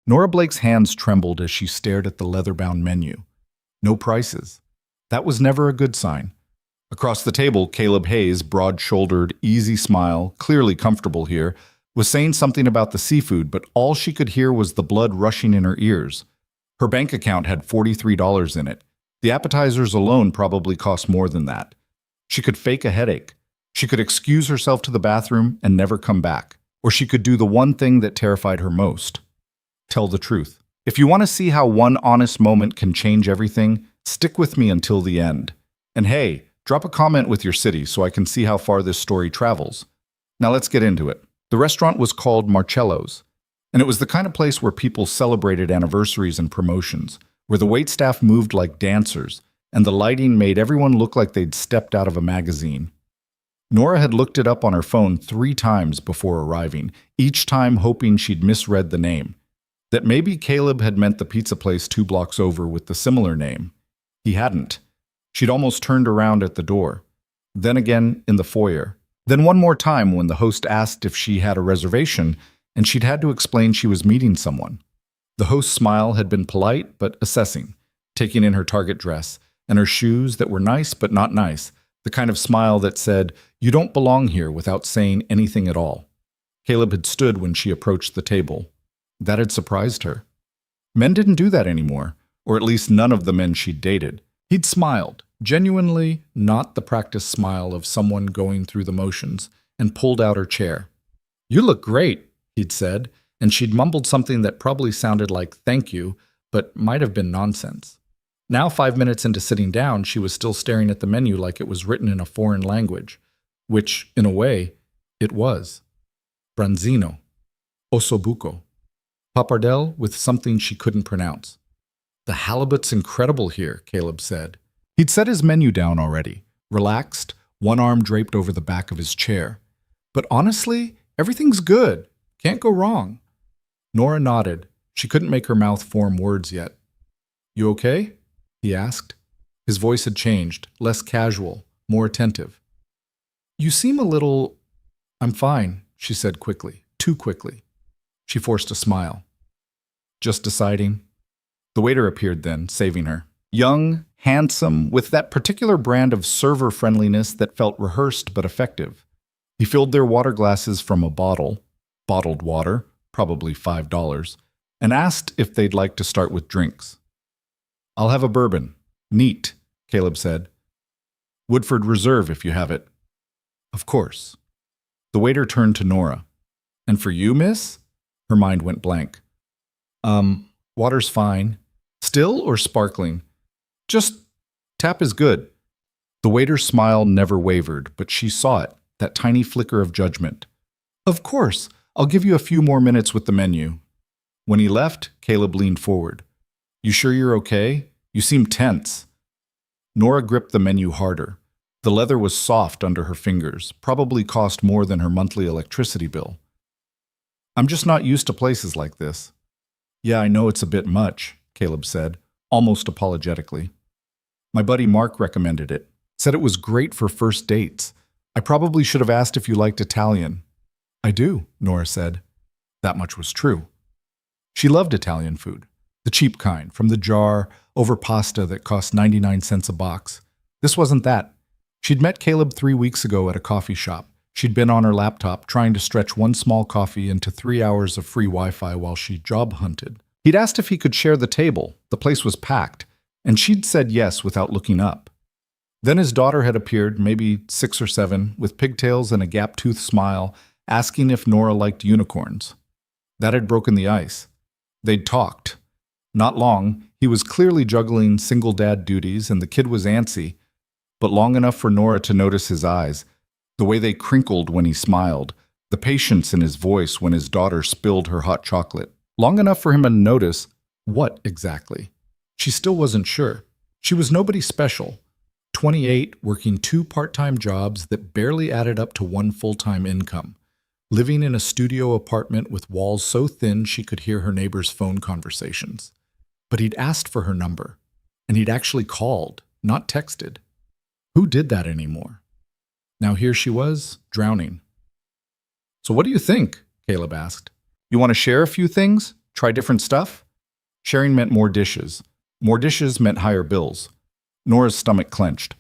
Nora Blake's hands trembled as she stared at the leather-bound menu. No prices. That was never a good sign. Across the table, Caleb Hayes, broad-shouldered, easy smile, clearly comfortable here, was saying something about the seafood, but all she could hear was the blood rushing in her ears. Her bank account had $43 in it. The appetizers alone probably cost more than that. She could fake a headache. She could excuse herself to the bathroom and never come back. Or she could do the one thing that terrified her most. Tell the truth. If you want to see how one honest moment can change everything, stick with me until the end. And hey, drop a comment with your city so I can see how far this story travels. Now let's get into it. The restaurant was called Marcello's, and it was the kind of place where people celebrated anniversaries and promotions, where the waitstaff moved like dancers, and the lighting made everyone look like they'd stepped out of a magazine. Nora had looked it up on her phone 3 times before arriving, each time hoping she'd misread the name. That maybe Caleb had meant the pizza place 2 blocks over with the similar name. He hadn't. She'd almost turned around at the door. Then again in the foyer. Then one more time when the host asked if she had a reservation, and she'd had to explain she was meeting someone. The host's smile had been polite but assessing, taking in her Target dress, and her shoes that were nice but not nice, the kind of smile that said, "You don't belong here," without saying anything at all. Caleb had stood when she approached the table. That had surprised her. Men didn't do that anymore, or at least none of the men she'd dated. He'd smiled, genuinely not the practiced smile of someone going through the motions, and pulled out her chair. "You look great," he'd said, and she'd mumbled something that probably sounded like "thank you," but might have been nonsense. Now, 5 minutes into sitting down, she was still staring at the menu like it was written in a foreign language, which, in a way, it was. Branzino. Ossobuco. Pappardelle with something she couldn't pronounce. "The halibut's incredible here," Caleb said. He'd set his menu down already, relaxed, one arm draped over the back of his chair. "But honestly, everything's good. Can't go wrong." Nora nodded. She couldn't make her mouth form words yet. "You okay?" he asked. His voice had changed, less casual, more attentive. "You seem a little—" "I'm fine," she said quickly, too quickly. She forced a smile. "Just deciding." The waiter appeared then, saving her. Young, handsome, with that particular brand of server friendliness that felt rehearsed but effective. He filled their water glasses from a bottle, bottled water, probably $5, and asked if they'd like to start with drinks. "I'll have a bourbon. Neat," Caleb said. "Woodford Reserve if you have it." "Of course." The waiter turned to Nora. "And for you, miss?" Her mind went blank. Water's fine. Still or sparkling?" "Just tap is good." The waiter's smile never wavered, but she saw it, that tiny flicker of judgment. "Of course, I'll give you a few more minutes with the menu." When he left, Caleb leaned forward. "You sure you're okay? You seem tense." Nora gripped the menu harder. The leather was soft under her fingers, probably cost more than her monthly electricity bill. "I'm just not used to places like this." "Yeah, I know it's a bit much," Caleb said, almost apologetically. "My buddy Mark recommended it. Said it was great for first dates. I probably should have asked if you liked Italian." "I do," Nora said. That much was true. She loved Italian food, the cheap kind, from the jar, over pasta that cost 99 cents a box. This wasn't that. She'd met Caleb 3 weeks ago at a coffee shop. She'd been on her laptop trying to stretch one small coffee into 3 hours of free Wi-Fi while she job hunted. He'd asked if he could share the table. The place was packed, and she'd said yes without looking up. Then his daughter had appeared, maybe 6 or 7, with pigtails and a gap-toothed smile, asking if Nora liked unicorns. That had broken the ice. They'd talked. Not long. He was clearly juggling single dad duties, and the kid was antsy, but long enough for Nora to notice his eyes, the way they crinkled when he smiled, the patience in his voice when his daughter spilled her hot chocolate. Long enough for him to notice what exactly. She still wasn't sure. She was nobody special. 28, working 2 part-time jobs that barely added up to 1 full-time income. Living in a studio apartment with walls so thin she could hear her neighbor's phone conversations. But he'd asked for her number, and he'd actually called, not texted. Who did that anymore? Now here she was, drowning. "So what do you think?" Caleb asked. "You want to share a few things? Try different stuff? Sharing meant more dishes. More dishes meant higher bills. Nora's stomach clenched.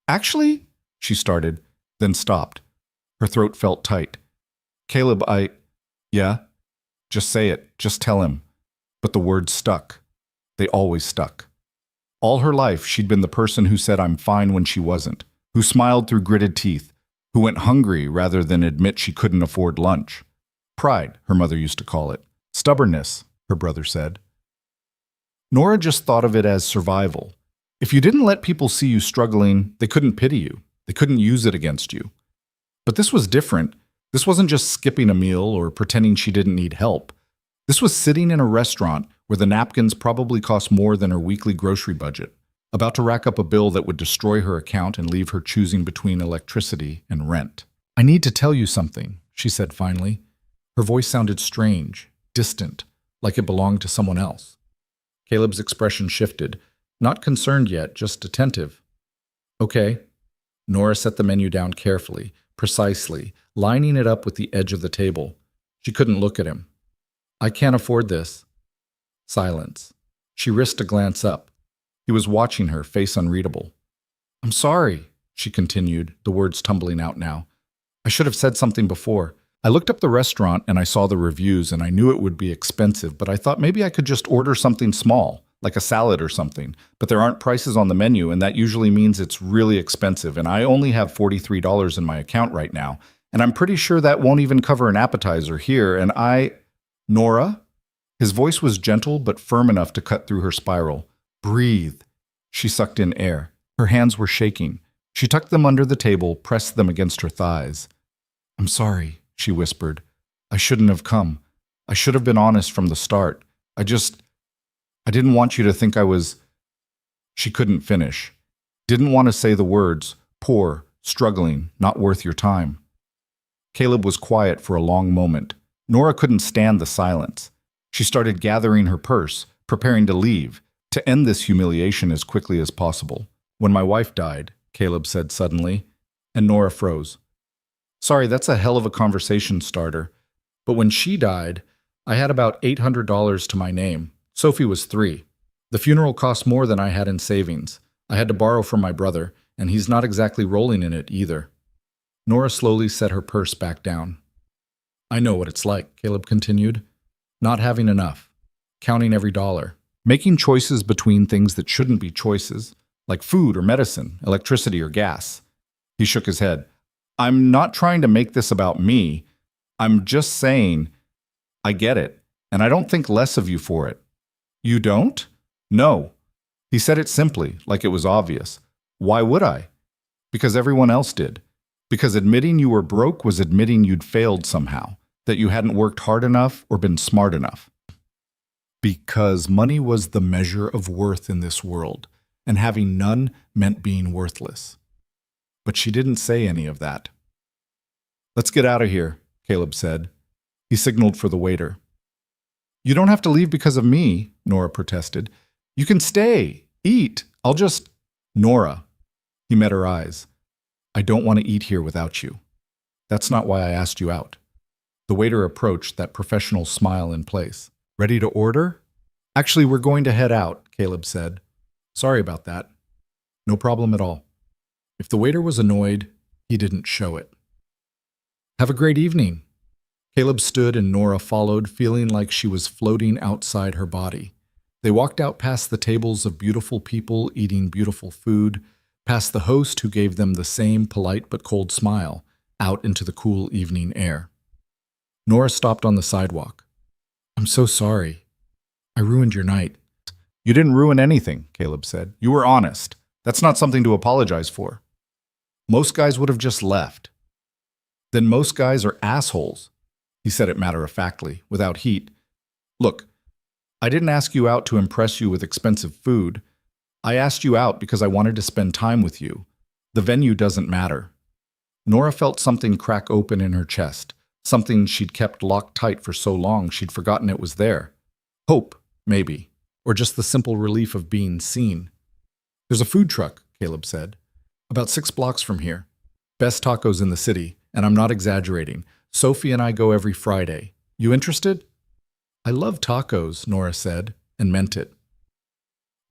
Actually, she started, then stopped. Her throat felt tight. Caleb, Yeah? Just say it. Just tell him. But the words stuck. They always stuck. All her life, she'd been the person who said I'm fine when she wasn't, who smiled through gritted teeth, who went hungry rather than admit she couldn't afford lunch. Pride, her mother used to call it. Stubbornness, her brother said. Nora just thought of it as survival. If you didn't let people see you struggling, they couldn't pity you. They couldn't use it against you. But this was different. This wasn't just skipping a meal or pretending she didn't need help. This was sitting in a restaurant where the napkins probably cost more than her weekly grocery budget, about to rack up a bill that would destroy her account and leave her choosing between electricity and rent. I need to tell you something, she said finally. Her voice sounded strange, distant, like it belonged to someone else. Caleb's expression shifted, not concerned yet, just attentive. Okay. Nora set the menu down carefully, precisely, lining it up with the edge of the table. She couldn't look at him. I can't afford this. Silence. She risked a glance up. He was watching her, face unreadable. I'm sorry, she continued, the words tumbling out now. I should have said something before. I looked up the restaurant and I saw the reviews and I knew it would be expensive, but I thought maybe I could just order something small, like a salad or something. But there aren't prices on the menu and that usually means it's really expensive and I only have $43 in my account right now. And I'm pretty sure that won't even cover an appetizer here and Nora? His voice was gentle but firm enough to cut through her spiral. Breathe. She sucked in air. Her hands were shaking. She tucked them under the table, pressed them against her thighs. I'm sorry, she whispered. I shouldn't have come. I should have been honest from the start. I didn't want you to think I was... She couldn't finish. Didn't want to say the words, poor, struggling, not worth your time. Caleb was quiet for a long moment. Nora couldn't stand the silence. She started gathering her purse, preparing to leave, to end this humiliation as quickly as possible. When my wife died, Caleb said suddenly, and Nora froze. Sorry, that's a hell of a conversation starter. But when she died, I had about $800 to my name. Sophie was 3. The funeral cost more than I had in savings. I had to borrow from my brother, and he's not exactly rolling in it either. Nora slowly set her purse back down. I know what it's like, Caleb continued. Not having enough. Counting every dollar. Making choices between things that shouldn't be choices, like food or medicine, electricity or gas. He shook his head. I'm not trying to make this about me. I'm just saying, I get it, and I don't think less of you for it. You don't? No. He said it simply, like it was obvious. Why would I? Because everyone else did. Because admitting you were broke was admitting you'd failed somehow, that you hadn't worked hard enough or been smart enough. Because money was the measure of worth in this world, and having none meant being worthless. But she didn't say any of that. Let's get out of here, Caleb said. He signaled for the waiter. You don't have to leave because of me, Nora protested. You can stay, eat. Nora. He met her eyes. I don't want to eat here without you. That's not why I asked you out. The waiter approached, that professional smile in place. Ready to order? Actually, we're going to head out, Caleb said. Sorry about that. No problem at all. If the waiter was annoyed, he didn't show it. Have a great evening. Caleb stood and Nora followed, feeling like she was floating outside her body. They walked out past the tables of beautiful people eating beautiful food, past the host who gave them the same polite but cold smile, out into the cool evening air. Nora stopped on the sidewalk. I'm so sorry. I ruined your night. You didn't ruin anything, Caleb said. You were honest. That's not something to apologize for. Most guys would have just left. Then most guys are assholes. He said it matter-of-factly, without heat. Look, I didn't ask you out to impress you with expensive food. I asked you out because I wanted to spend time with you. The venue doesn't matter. Nora felt something crack open in her chest, something she'd kept locked tight for so long she'd forgotten it was there. Hope, maybe, or just the simple relief of being seen. There's a food truck, Caleb said, about 6 blocks from here. Best tacos in the city, and I'm not exaggerating. Sophie and I go every Friday. You interested? I love tacos, Nora said, and meant it.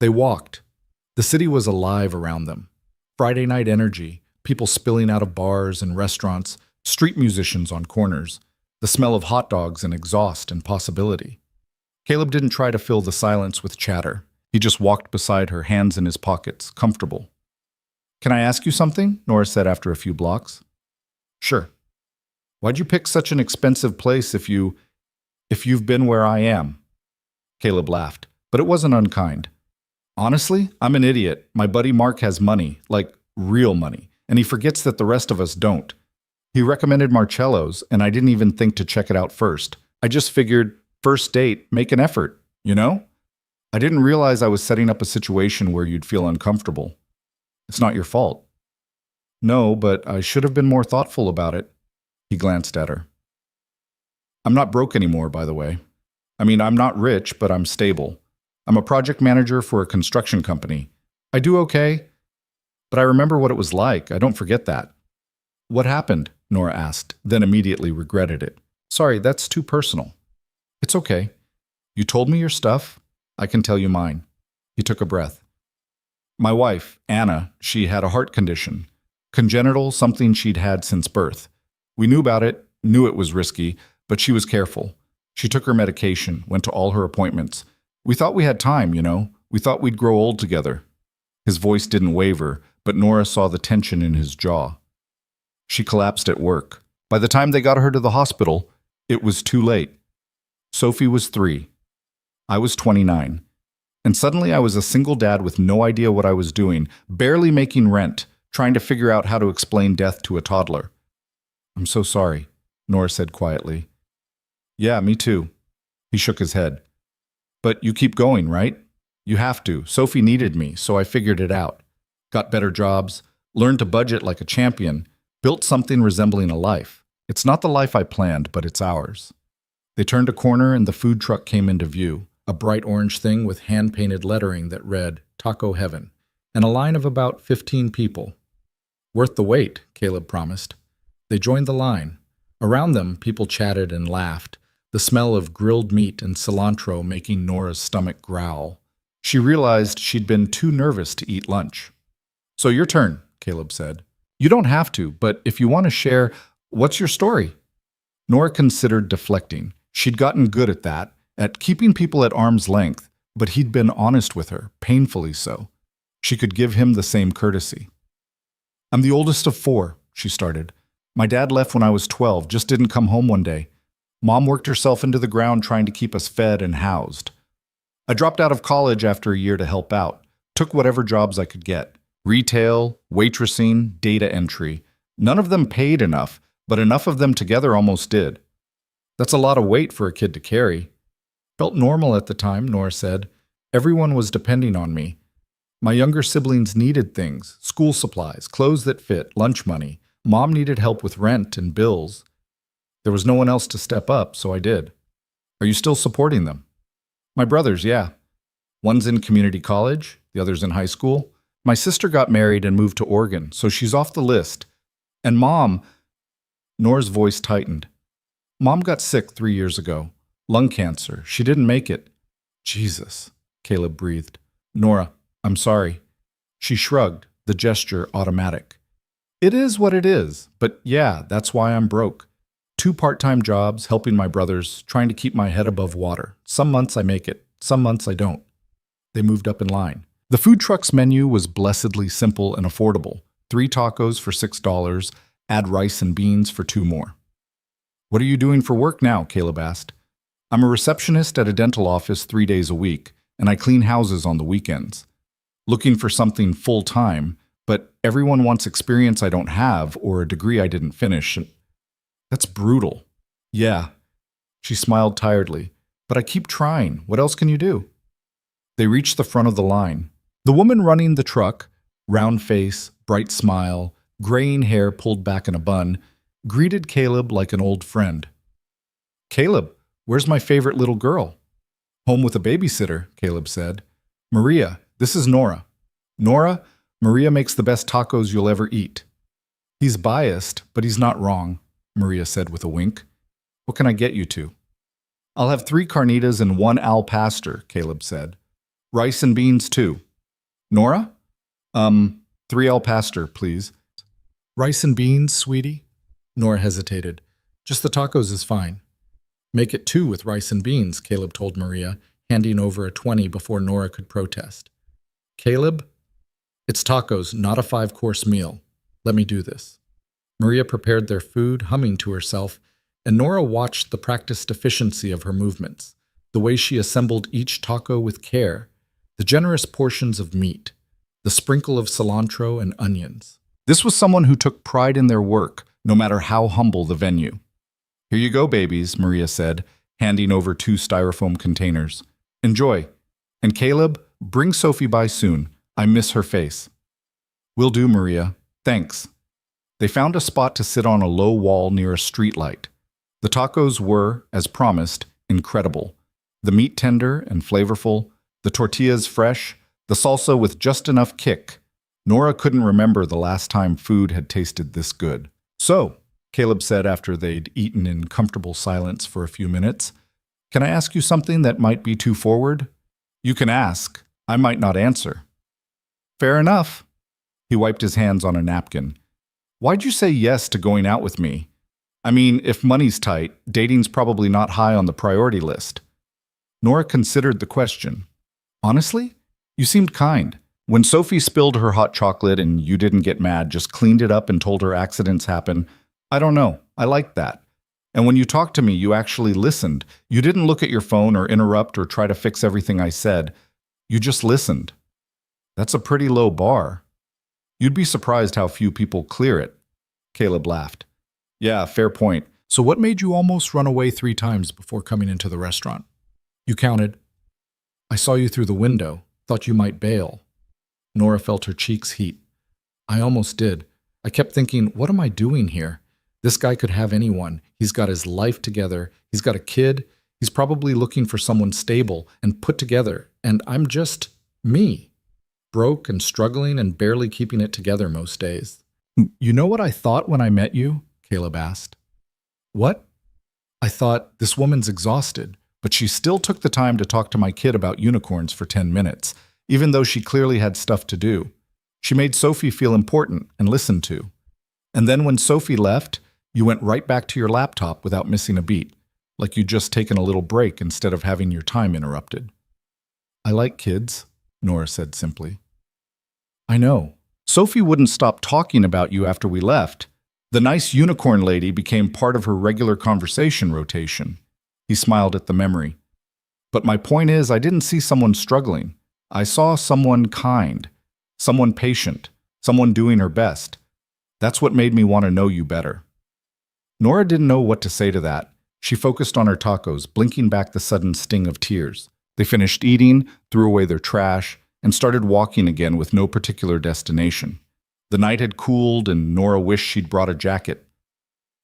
They walked. The city was alive around them. Friday night energy, people spilling out of bars and restaurants, street musicians on corners, the smell of hot dogs and exhaust and possibility. Caleb didn't try to fill the silence with chatter. He just walked beside her, hands in his pockets, comfortable. Can I ask you something? Nora said after a few blocks. Sure. Why'd you pick such an expensive place if you've been where I am? Caleb laughed, but it wasn't unkind. Honestly, I'm an idiot. My buddy Mark has money, like real money, and he forgets that the rest of us don't. He recommended Marcello's, and I didn't even think to check it out first. I just figured, first date, make an effort, you know? I didn't realize I was setting up a situation where you'd feel uncomfortable. It's not your fault. No, but I should have been more thoughtful about it. He glanced at her. I'm not broke anymore, by the way. I mean, I'm not rich, but I'm stable. I'm a project manager for a construction company. I do okay, but I remember what it was like. I don't forget that. What happened? Nora asked, then immediately regretted it. Sorry, that's too personal. It's okay. You told me your stuff. I can tell you mine. He took a breath. My wife, Anna, she had a heart condition. Congenital, something she'd had since birth. We knew about it, knew it was risky, but she was careful. She took her medication, went to all her appointments. We thought we had time, you know. We thought we'd grow old together. His voice didn't waver, but Nora saw the tension in his jaw. She collapsed at work. By the time they got her to the hospital, it was too late. Sophie was 3. I was 29. And suddenly I was a single dad with no idea what I was doing, barely making rent, trying to figure out how to explain death to a toddler. I'm so sorry, Nora said quietly. Yeah, me too. He shook his head. But you keep going, right? You have to. Sophie needed me, so I figured it out. Got better jobs, learned to budget like a champion, built something resembling a life. It's not the life I planned, but it's ours. They turned a corner and the food truck came into view, a bright orange thing with hand-painted lettering that read, Taco Heaven, and a line of about 15 people. Worth the wait, Caleb promised. They joined the line. Around them, people chatted and laughed, the smell of grilled meat and cilantro making Nora's stomach growl. She realized she'd been too nervous to eat lunch. So your turn, Caleb said. You don't have to, but if you want to share, what's your story? Nora considered deflecting. She'd gotten good at that, at keeping people at arm's length, but he'd been honest with her, painfully so. She could give him the same courtesy. I'm the oldest of 4, she started. My dad left when I was 12, just didn't come home one day. Mom worked herself into the ground trying to keep us fed and housed. I dropped out of college after a year to help out, took whatever jobs I could get. Retail, waitressing, data entry. None of them paid enough, but enough of them together almost did. That's a lot of weight for a kid to carry. Felt normal at the time, Nora said. Everyone was depending on me. My younger siblings needed things, school supplies, clothes that fit, lunch money. Mom needed help with rent and bills. There was no one else to step up, so I did. Are you still supporting them? My brothers, yeah. One's in community college, the other's in high school. My sister got married and moved to Oregon, so she's off the list. And Mom, Nora's voice tightened. Mom got sick 3 years ago. Lung cancer. She didn't make it. Jesus, Caleb breathed. Nora, I'm sorry. She shrugged, the gesture automatic. It is what it is, but yeah, that's why I'm broke. 2 part-time jobs, helping my brothers, trying to keep my head above water. Some months I make it, some months I don't. They moved up in line. The food truck's menu was blessedly simple and affordable. 3 tacos for $6, add rice and beans for 2 more. What are you doing for work now? Caleb asked. I'm a receptionist at a dental office 3 days a week, and I clean houses on the weekends. Looking for something full-time, but everyone wants experience I don't have or a degree I didn't finish. That's brutal. Yeah. She smiled tiredly. But I keep trying. What else can you do? They reached the front of the line. The woman running the truck, round face, bright smile, graying hair pulled back in a bun, greeted Caleb like an old friend. Caleb, where's my favorite little girl? Home with a babysitter, Caleb said. Maria, this is Nora. Nora, Maria makes the best tacos you'll ever eat. He's biased, but he's not wrong, Maria said with a wink. What can I get you to? I'll have 3 carnitas and 1 al pastor, Caleb said. Rice and beans, too. Nora? 3 al pastor, please. Rice and beans, sweetie? Nora hesitated. Just the tacos is fine. Make it 2 with rice and beans, Caleb told Maria, handing over a 20 before Nora could protest. Caleb? It's tacos, not a 5-course meal. Let me do this. Maria prepared their food, humming to herself, and Nora watched the practiced efficiency of her movements, the way she assembled each taco with care, the generous portions of meat, the sprinkle of cilantro and onions. This was someone who took pride in their work, no matter how humble the venue. Here you go, babies, Maria said, handing over 2 styrofoam containers. Enjoy. And Caleb, bring Sophie by soon. I miss her face. Will do, Maria. Thanks. They found a spot to sit on a low wall near a streetlight. The tacos were, as promised, incredible. The meat tender and flavorful, the tortillas fresh, the salsa with just enough kick. Nora couldn't remember the last time food had tasted this good. So, Caleb said after they'd eaten in comfortable silence for a few minutes, can I ask you something that might be too forward? You can ask. I might not answer. Fair enough. He wiped his hands on a napkin. Why'd you say yes to going out with me? I mean, if money's tight, dating's probably not high on the priority list. Nora considered the question. Honestly, you seemed kind. When Sophie spilled her hot chocolate and you didn't get mad, just cleaned it up and told her accidents happen, I don't know, I liked that. And when you talked to me, you actually listened. You didn't look at your phone or interrupt or try to fix everything I said. You just listened. That's a pretty low bar. You'd be surprised how few people clear it. Caleb laughed. Yeah, fair point. So what made you almost run away 3 times before coming into the restaurant? You counted. I saw you through the window. Thought you might bail. Nora felt her cheeks heat. I almost did. I kept thinking, what am I doing here? This guy could have anyone. He's got his life together. He's got a kid. He's probably looking for someone stable and put together. And I'm just me. Broke and struggling and barely keeping it together most days. You know what I thought when I met you? Caleb asked. What? I thought, this woman's exhausted, but she still took the time to talk to my kid about unicorns for 10 minutes, even though she clearly had stuff to do. She made Sophie feel important and listened to. And then when Sophie left, you went right back to your laptop without missing a beat, like you'd just taken a little break instead of having your time interrupted. I like kids, Nora said simply. I know. Sophie wouldn't stop talking about you after we left. The nice unicorn lady became part of her regular conversation rotation. He smiled at the memory. But my point is, I didn't see someone struggling. I saw someone kind, someone patient, someone doing her best. That's what made me want to know you better. Nora didn't know what to say to that. She focused on her tacos, blinking back the sudden sting of tears. They finished eating, threw away their trash, and started walking again with no particular destination. The night had cooled, and Nora wished she'd brought a jacket.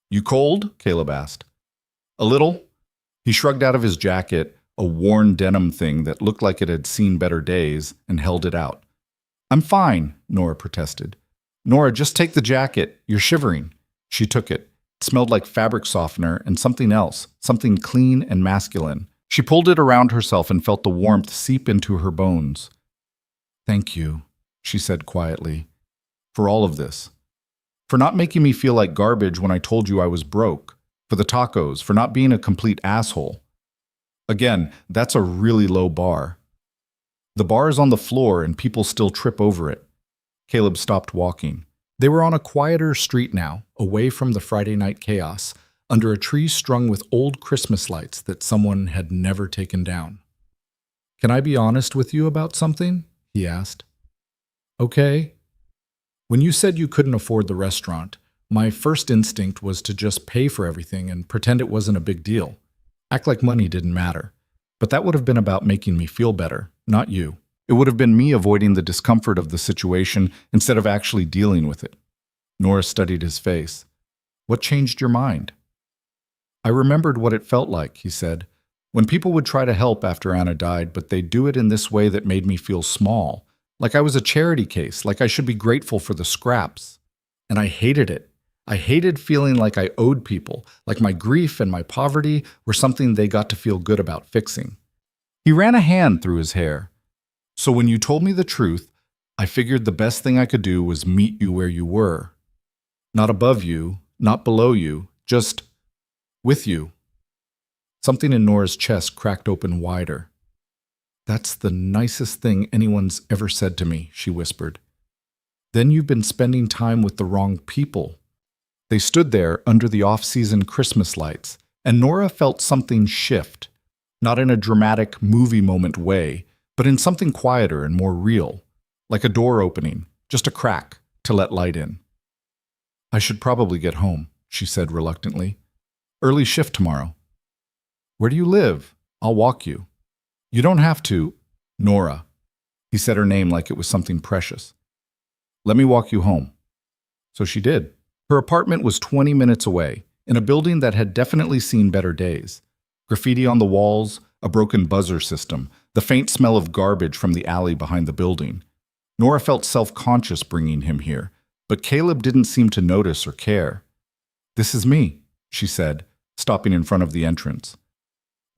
You cold? Caleb asked. A little. He shrugged out of his jacket, a worn denim thing that looked like it had seen better days, and held it out. I'm fine, Nora protested. Nora, just take the jacket. You're shivering. She took it. It smelled like fabric softener and something else, something clean and masculine. She pulled it around herself and felt the warmth seep into her bones. Thank you, she said quietly, for all of this. For not making me feel like garbage when I told you I was broke. For the tacos, for not being a complete asshole. Again, that's a really low bar. The bar is on the floor and people still trip over it. Caleb stopped walking. They were on a quieter street now, away from the Friday night chaos, under a tree strung with old Christmas lights that someone had never taken down. Can I be honest with you about something? He asked. Okay. When you said you couldn't afford the restaurant, my first instinct was to just pay for everything and pretend it wasn't a big deal. Act like money didn't matter. But that would have been about making me feel better, not you. It would have been me avoiding the discomfort of the situation instead of actually dealing with it. Nora studied his face. What changed your mind? I remembered what it felt like, he said, when people would try to help after Anna died, but they'd do it in this way that made me feel small, like I was a charity case, like I should be grateful for the scraps. And I hated it. I hated feeling like I owed people, like my grief and my poverty were something they got to feel good about fixing. He ran a hand through his hair. So when you told me the truth, I figured the best thing I could do was meet you where you were. Not above you, not below you, just with you. Something in Nora's chest cracked open wider. That's the nicest thing anyone's ever said to me, she whispered. Then you've been spending time with the wrong people. They stood there under the off-season Christmas lights, and Nora felt something shift, not in a dramatic movie moment way, but in something quieter and more real, like a door opening, just a crack to let light in. I should probably get home, she said reluctantly. Early shift tomorrow. Where do you live? I'll walk you. You don't have to, Nora. He said her name like it was something precious. Let me walk you home. So she did. Her apartment was 20 minutes away, in a building that had definitely seen better days. Graffiti on the walls, a broken buzzer system, the faint smell of garbage from the alley behind the building. Nora felt self-conscious bringing him here, but Caleb didn't seem to notice or care. This is me, she said, stopping in front of the entrance.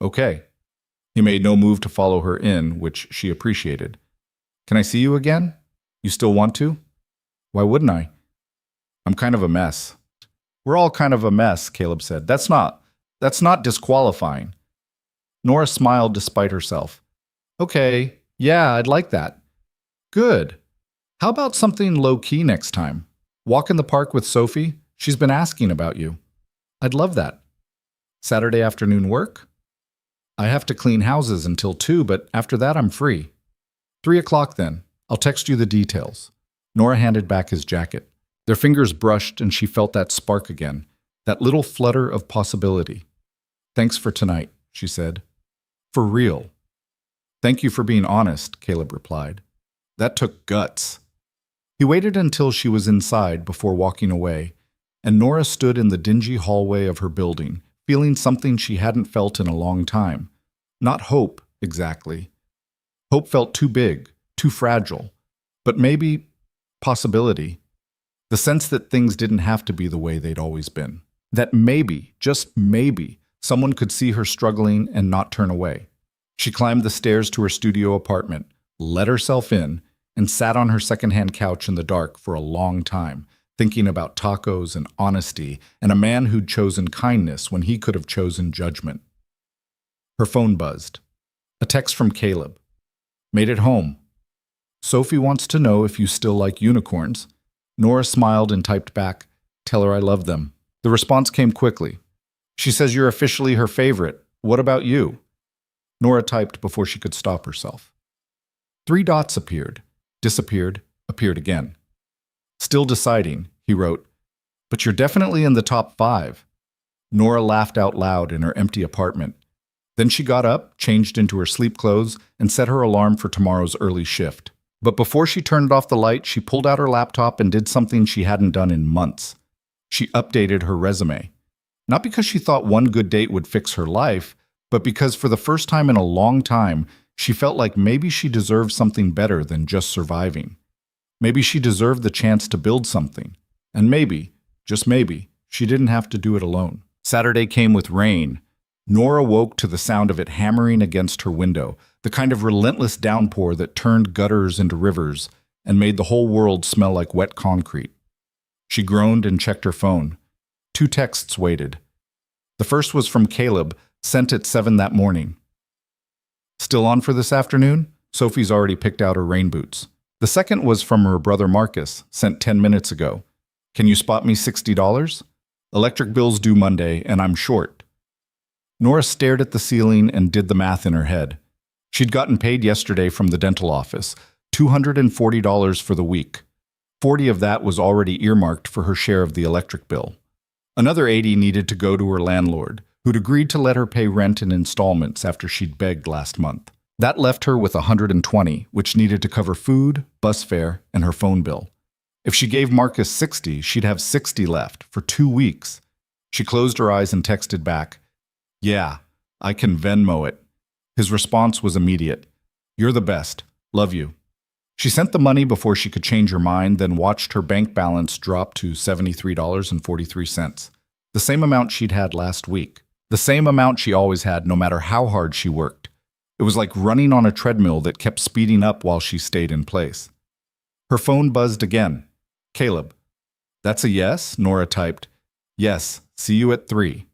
Okay. He made no move to follow her in, which she appreciated. Can I see you again? You still want to? Why wouldn't I? I'm kind of a mess. We're all kind of a mess, Caleb said. That's not disqualifying. Nora smiled despite herself. Okay, yeah, I'd like that. Good. How about something low-key next time? Walk in the park with Sophie? She's been asking about you. I'd love that. Saturday afternoon work? I have to clean houses until 2, but after that I'm free. 3 o'clock then. I'll text you the details. Nora handed back his jacket. Their fingers brushed and she felt that spark again, that little flutter of possibility. Thanks for tonight, she said. For real. Thank you for being honest, Caleb replied. That took guts. He waited until she was inside before walking away, and Nora stood in the dingy hallway of her building, feeling something she hadn't felt in a long time. Not hope, exactly. Hope felt too big, too fragile, but maybe possibility. The sense that things didn't have to be the way they'd always been. That maybe, just maybe, someone could see her struggling and not turn away. She climbed the stairs to her studio apartment, let herself in, and sat on her secondhand couch in the dark for a long time, thinking about tacos and honesty and a man who'd chosen kindness when he could have chosen judgment. Her phone buzzed. A text from Caleb. Made it home. Sophie wants to know if you still like unicorns. Nora smiled and typed back, tell her I love them. The response came quickly. She says you're officially her favorite. What about you? Nora typed before she could stop herself. 3 dots appeared, disappeared, appeared again. Still deciding, he wrote, but you're definitely in the top 5. Nora laughed out loud in her empty apartment. Then she got up, changed into her sleep clothes, and set her alarm for tomorrow's early shift. But before she turned off the light, she pulled out her laptop and did something she hadn't done in months. She updated her resume. Not because she thought one good date would fix her life, but because for the first time in a long time, she felt like maybe she deserved something better than just surviving. Maybe she deserved the chance to build something. And maybe, just maybe, she didn't have to do it alone. Saturday came with rain. Nora woke to the sound of it hammering against her window, the kind of relentless downpour that turned gutters into rivers and made the whole world smell like wet concrete. She groaned and checked her phone. 2 texts waited. The first was from Caleb, sent at 7 that morning. Still on for this afternoon? Sophie's already picked out her rain boots. The second was from her brother Marcus, sent 10 minutes ago. Can you spot me $60? Electric bill's due Monday, and I'm short. Nora stared at the ceiling and did the math in her head. She'd gotten paid yesterday from the dental office, $240 for the week. 40 of that was already earmarked for her share of the electric bill. Another 80 needed to go to her landlord, who'd agreed to let her pay rent in installments after she'd begged last month. That left her with $120, which needed to cover food, bus fare, and her phone bill. If she gave Marcus 60, she'd have 60 left for 2 weeks. She closed her eyes and texted back, "Yeah, I can Venmo it." His response was immediate. "You're the best. Love you." She sent the money before she could change her mind, then watched her bank balance drop to $73.43, the same amount she'd had last week, the same amount she always had no matter how hard she worked. It was like running on a treadmill that kept speeding up while she stayed in place. Her phone buzzed again. Caleb. That's a yes, Nora typed. Yes, see you at 3.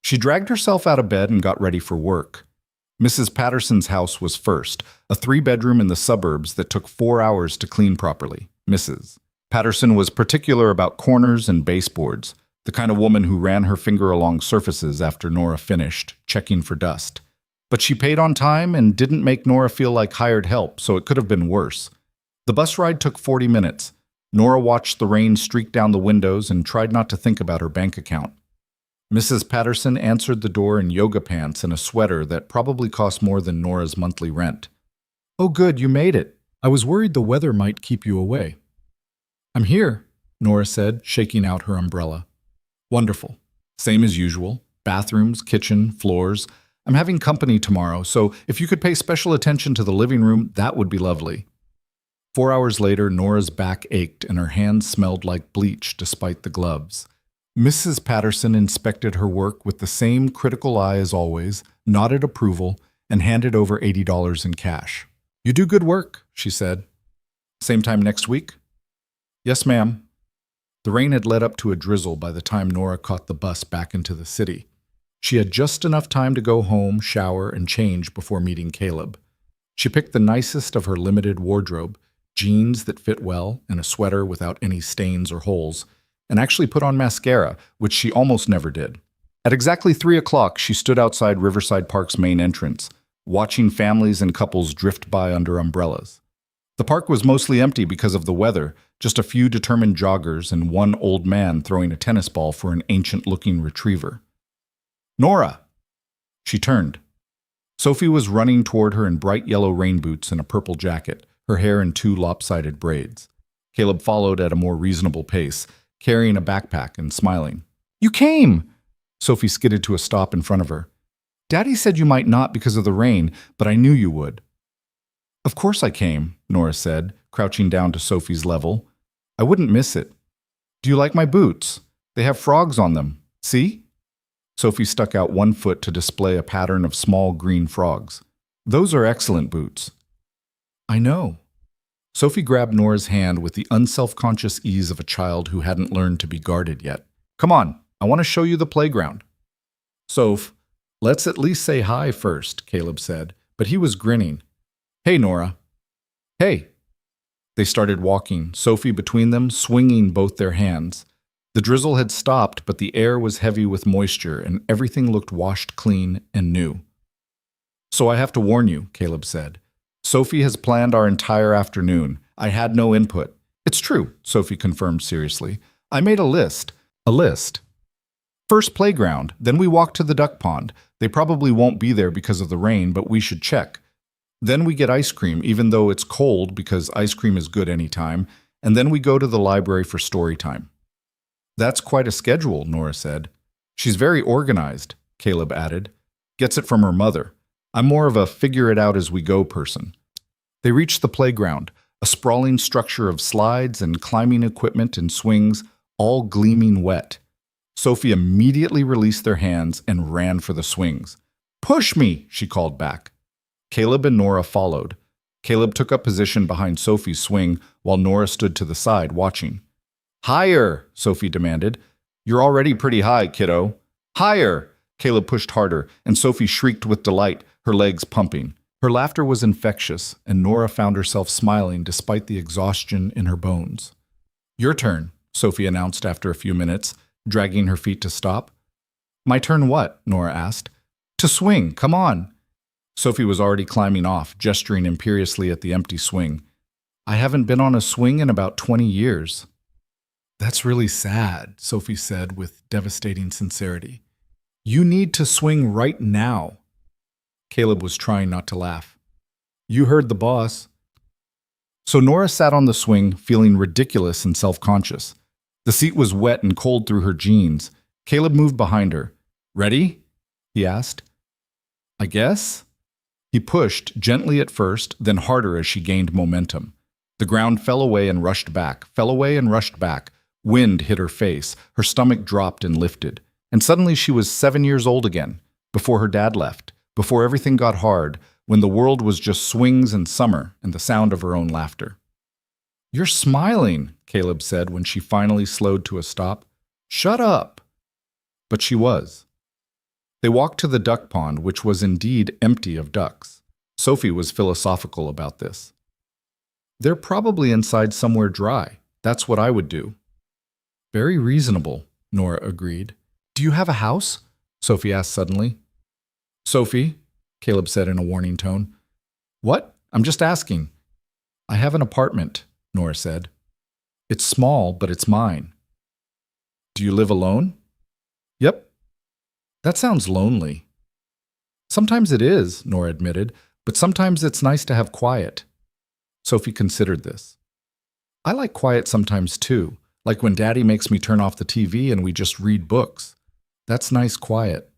She dragged herself out of bed and got ready for work. Mrs. Patterson's house was first, a 3-bedroom in the suburbs that took 4 hours to clean properly. Mrs. Patterson was particular about corners and baseboards, the kind of woman who ran her finger along surfaces after Nora finished, checking for dust. But she paid on time and didn't make Nora feel like hired help, so it could have been worse. The bus ride took 40 minutes. Nora watched the rain streak down the windows and tried not to think about her bank account. Mrs. Patterson answered the door in yoga pants and a sweater that probably cost more than Nora's monthly rent. "Oh good, you made it. I was worried the weather might keep you away." "I'm here," Nora said, shaking out her umbrella. "Wonderful. Same as usual. Bathrooms, kitchen, floors. I'm having company tomorrow, so if you could pay special attention to the living room, that would be lovely." 4 hours later, Nora's back ached and her hands smelled like bleach despite the gloves. Mrs. Patterson inspected her work with the same critical eye as always, nodded approval, and handed over $80 in cash. "You do good work," she said. "Same time next week?" "Yes, ma'am." The rain had led up to a drizzle by the time Nora caught the bus back into the city. She had just enough time to go home, shower, and change before meeting Caleb. She picked the nicest of her limited wardrobe, jeans that fit well and a sweater without any stains or holes, and actually put on mascara, which she almost never did. At exactly 3 o'clock, she stood outside Riverside Park's main entrance, watching families and couples drift by under umbrellas. The park was mostly empty because of the weather, just a few determined joggers and one old man throwing a tennis ball for an ancient-looking retriever. "Nora!" She turned. Sophie was running toward her in bright yellow rain boots and a purple jacket, her hair in 2 lopsided braids. Caleb followed at a more reasonable pace, carrying a backpack and smiling. "You came!" Sophie skidded to a stop in front of her. "Daddy said you might not because of the rain, but I knew you would." "Of course I came," Nora said, crouching down to Sophie's level. "I wouldn't miss it. Do you like my boots? They have frogs on them. See?" Sophie stuck out one foot to display a pattern of small green frogs. "Those are excellent boots." "I know." Sophie grabbed Nora's hand with the unselfconscious ease of a child who hadn't learned to be guarded yet. "Come on, I want to show you the playground." "Soph, let's at least say hi first," Caleb said, but he was grinning. "Hey, Nora." "Hey." They started walking, Sophie between them, swinging both their hands. The drizzle had stopped, but the air was heavy with moisture, and everything looked washed clean and new. "So I have to warn you," Caleb said. "Sophie has planned our entire afternoon. I had no input." "It's true," Sophie confirmed seriously. "I made a list." "A list?" "First playground, then we walk to the duck pond. They probably won't be there because of the rain, but we should check. Then we get ice cream, even though it's cold because ice cream is good anytime, and then we go to the library for story time." "That's quite a schedule," Nora said. "She's very organized," Caleb added. "Gets it from her mother. I'm more of a figure-it-out-as-we-go person." They reached the playground, a sprawling structure of slides and climbing equipment and swings, all gleaming wet. Sophie immediately released their hands and ran for the swings. "Push me!" she called back. Caleb and Nora followed. Caleb took up position behind Sophie's swing while Nora stood to the side, watching. "Higher!" Sophie demanded. "You're already pretty high, kiddo." "Higher!" Caleb pushed harder, and Sophie shrieked with delight, her legs pumping. Her laughter was infectious, and Nora found herself smiling despite the exhaustion in her bones. "Your turn," Sophie announced after a few minutes, dragging her feet to stop. "My turn what?" Nora asked. "To swing, come on." Sophie was already climbing off, gesturing imperiously at the empty swing. "I haven't been on a swing in about 20 years. "That's really sad," Sophie said with devastating sincerity. "You need to swing right now." Caleb was trying not to laugh. "You heard the boss." So Nora sat on the swing, feeling ridiculous and self-conscious. The seat was wet and cold through her jeans. Caleb moved behind her. "Ready?" he asked. "I guess?" He pushed, gently at first, then harder as she gained momentum. The ground fell away and rushed back, fell away and rushed back. Wind hit her face, her stomach dropped and lifted. And suddenly she was 7 years old again, before her dad left, before everything got hard, when the world was just swings and summer and the sound of her own laughter. "You're smiling," Caleb said when she finally slowed to a stop. "Shut up." But she was. They walked to the duck pond, which was indeed empty of ducks. Sophie was philosophical about this. "They're probably inside somewhere dry. That's what I would do." "Very reasonable," Nora agreed. "Do you have a house?" Sophie asked suddenly. "Sophie," Caleb said in a warning tone. "What? I'm just asking." "I have an apartment," Nora said. "It's small, but it's mine." "Do you live alone?" "Yep." "That sounds lonely." "Sometimes it is," Nora admitted, "but sometimes it's nice to have quiet." Sophie considered this. "I like quiet sometimes too, like when Daddy makes me turn off the TV and we just read books. That's nice quiet."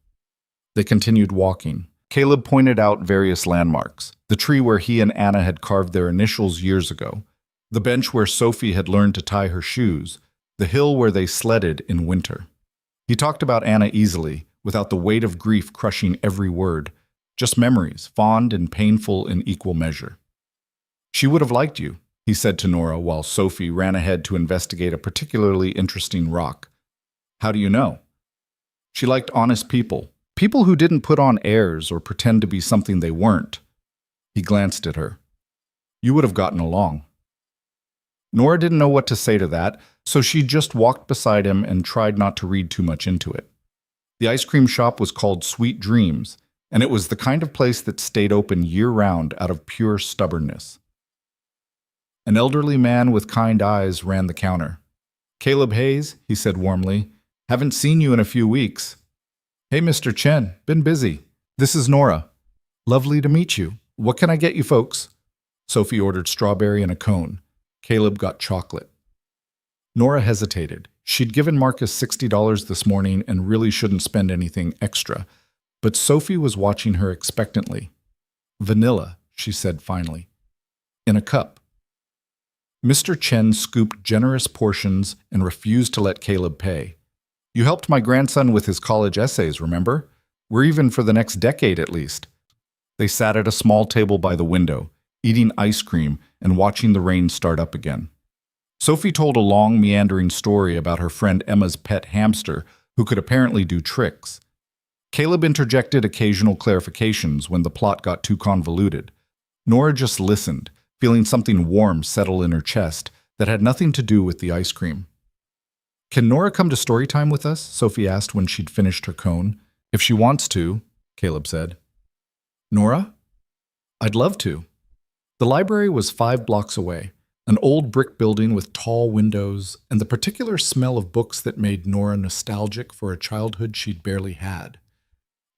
They continued walking. Caleb pointed out various landmarks: the tree where he and Anna had carved their initials years ago, the bench where Sophie had learned to tie her shoes, the hill where they sledded in winter. He talked about Anna easily, without the weight of grief crushing every word, just memories, fond and painful in equal measure. "She would have liked you," he said to Nora while Sophie ran ahead to investigate a particularly interesting rock. "How do you know?" "She liked honest people. People who didn't put on airs or pretend to be something they weren't." He glanced at her. "You would have gotten along." Nora didn't know what to say to that, so she just walked beside him and tried not to read too much into it. The ice cream shop was called Sweet Dreams, and it was the kind of place that stayed open year-round out of pure stubbornness. An elderly man with kind eyes ran the counter. "Caleb Hayes," he said warmly. "Haven't seen you in a few weeks." "Hey, Mr. Chen, been busy. This is Nora. Lovely to meet you. What can I get you folks?" Sophie ordered strawberry and a cone. Caleb got chocolate. Nora hesitated. She'd given Marcus $60 this morning and really shouldn't spend anything extra. But Sophie was watching her expectantly. "Vanilla," she said finally. "In a cup." Mr. Chen scooped generous portions and refused to let Caleb pay. "You helped my grandson with his college essays, remember? We're even for the next decade at least." They sat at a small table by the window, eating ice cream and watching the rain start up again. Sophie told a long, meandering story about her friend Emma's pet hamster who could apparently do tricks. Caleb interjected occasional clarifications when the plot got too convoluted. Nora just listened, feeling something warm settle in her chest that had nothing to do with the ice cream. "Can Nora come to story time with us?" Sophie asked when she'd finished her cone. "If she wants to," Caleb said. "Nora? I'd love to." The library was 5 blocks away, an old brick building with tall windows and the particular smell of books that made Nora nostalgic for a childhood she'd barely had.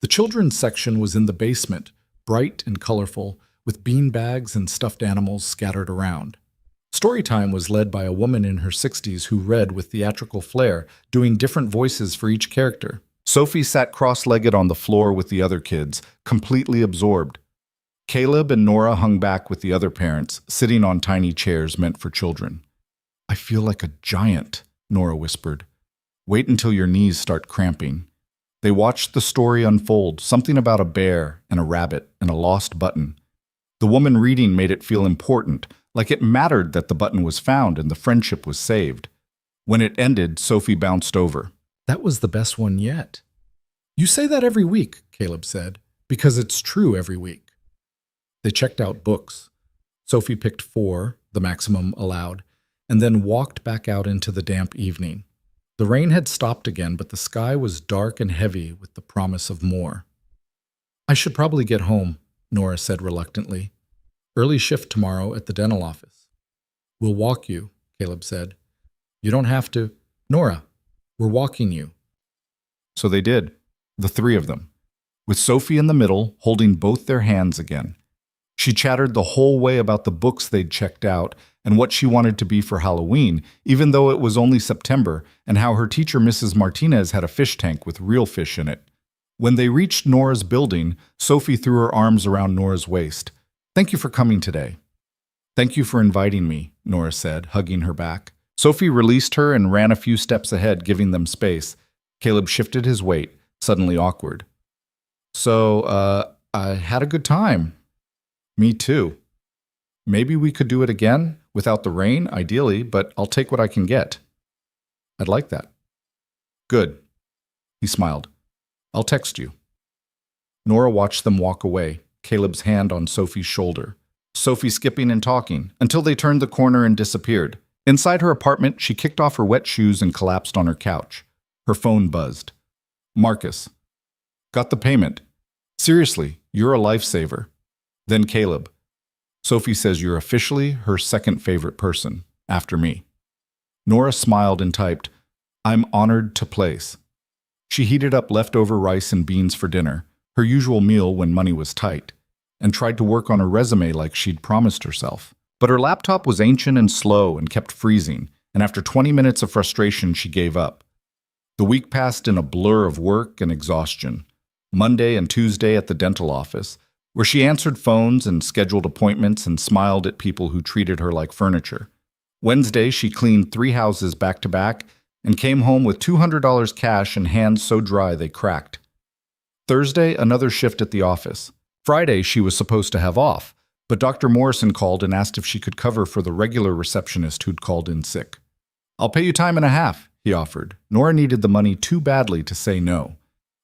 The children's section was in the basement, bright and colorful, with bean bags and stuffed animals scattered around. Storytime was led by a woman in her 60s who read with theatrical flair, doing different voices for each character. Sophie sat cross-legged on the floor with the other kids, completely absorbed. Caleb and Nora hung back with the other parents, sitting on tiny chairs meant for children. "I feel like a giant," Nora whispered. "Wait until your knees start cramping." They watched the story unfold, something about a bear and a rabbit and a lost button. The woman reading made it feel important, like it mattered that the button was found and the friendship was saved. When it ended, Sophie bounced over. "That was the best one yet." "You say that every week," Caleb said, "because it's true every week." They checked out books. Sophie picked 4, the maximum allowed, and then walked back out into the damp evening. The rain had stopped again, but the sky was dark and heavy with the promise of more. "I should probably get home," Nora said reluctantly. "Early shift tomorrow at the dental office." "We'll walk you," Caleb said. "You don't have to." "Nora, we're walking you." So they did, the 3 of them, with Sophie in the middle, holding both their hands again. She chattered the whole way about the books they'd checked out and what she wanted to be for Halloween, even though it was only September, and how her teacher, Mrs. Martinez, had a fish tank with real fish in it. When they reached Nora's building, Sophie threw her arms around Nora's waist. "Thank you for coming today." Thank you for inviting me, Nora said, hugging her back. Sophie released her and ran a few steps ahead, giving them space. Caleb shifted his weight, suddenly awkward. I had a good time. Me too. Maybe we could do it again, without the rain, ideally, but I'll take what I can get. I'd like that. Good. He smiled. I'll text you. Nora watched them walk away, Caleb's hand on Sophie's shoulder. Sophie skipping and talking, until they turned the corner and disappeared. Inside her apartment, she kicked off her wet shoes and collapsed on her couch. Her phone buzzed. Marcus. Got the payment. Seriously, you're a lifesaver. Then Caleb. Sophie says you're officially her second favorite person, after me. Nora smiled and typed, I'm honored to place. She heated up leftover rice and beans for dinner, her usual meal when money was tight, and tried to work on her resume like she'd promised herself. But her laptop was ancient and slow and kept freezing, and after 20 minutes of frustration, she gave up. The week passed in a blur of work and exhaustion. Monday and Tuesday at the dental office, where she answered phones and scheduled appointments and smiled at people who treated her like furniture. Wednesday, she cleaned 3 houses back to back and came home with $200 cash and hands so dry they cracked. Thursday, another shift at the office. Friday, she was supposed to have off, but Dr. Morrison called and asked if she could cover for the regular receptionist who'd called in sick. I'll pay you time and a half, he offered. Nora needed the money too badly to say no.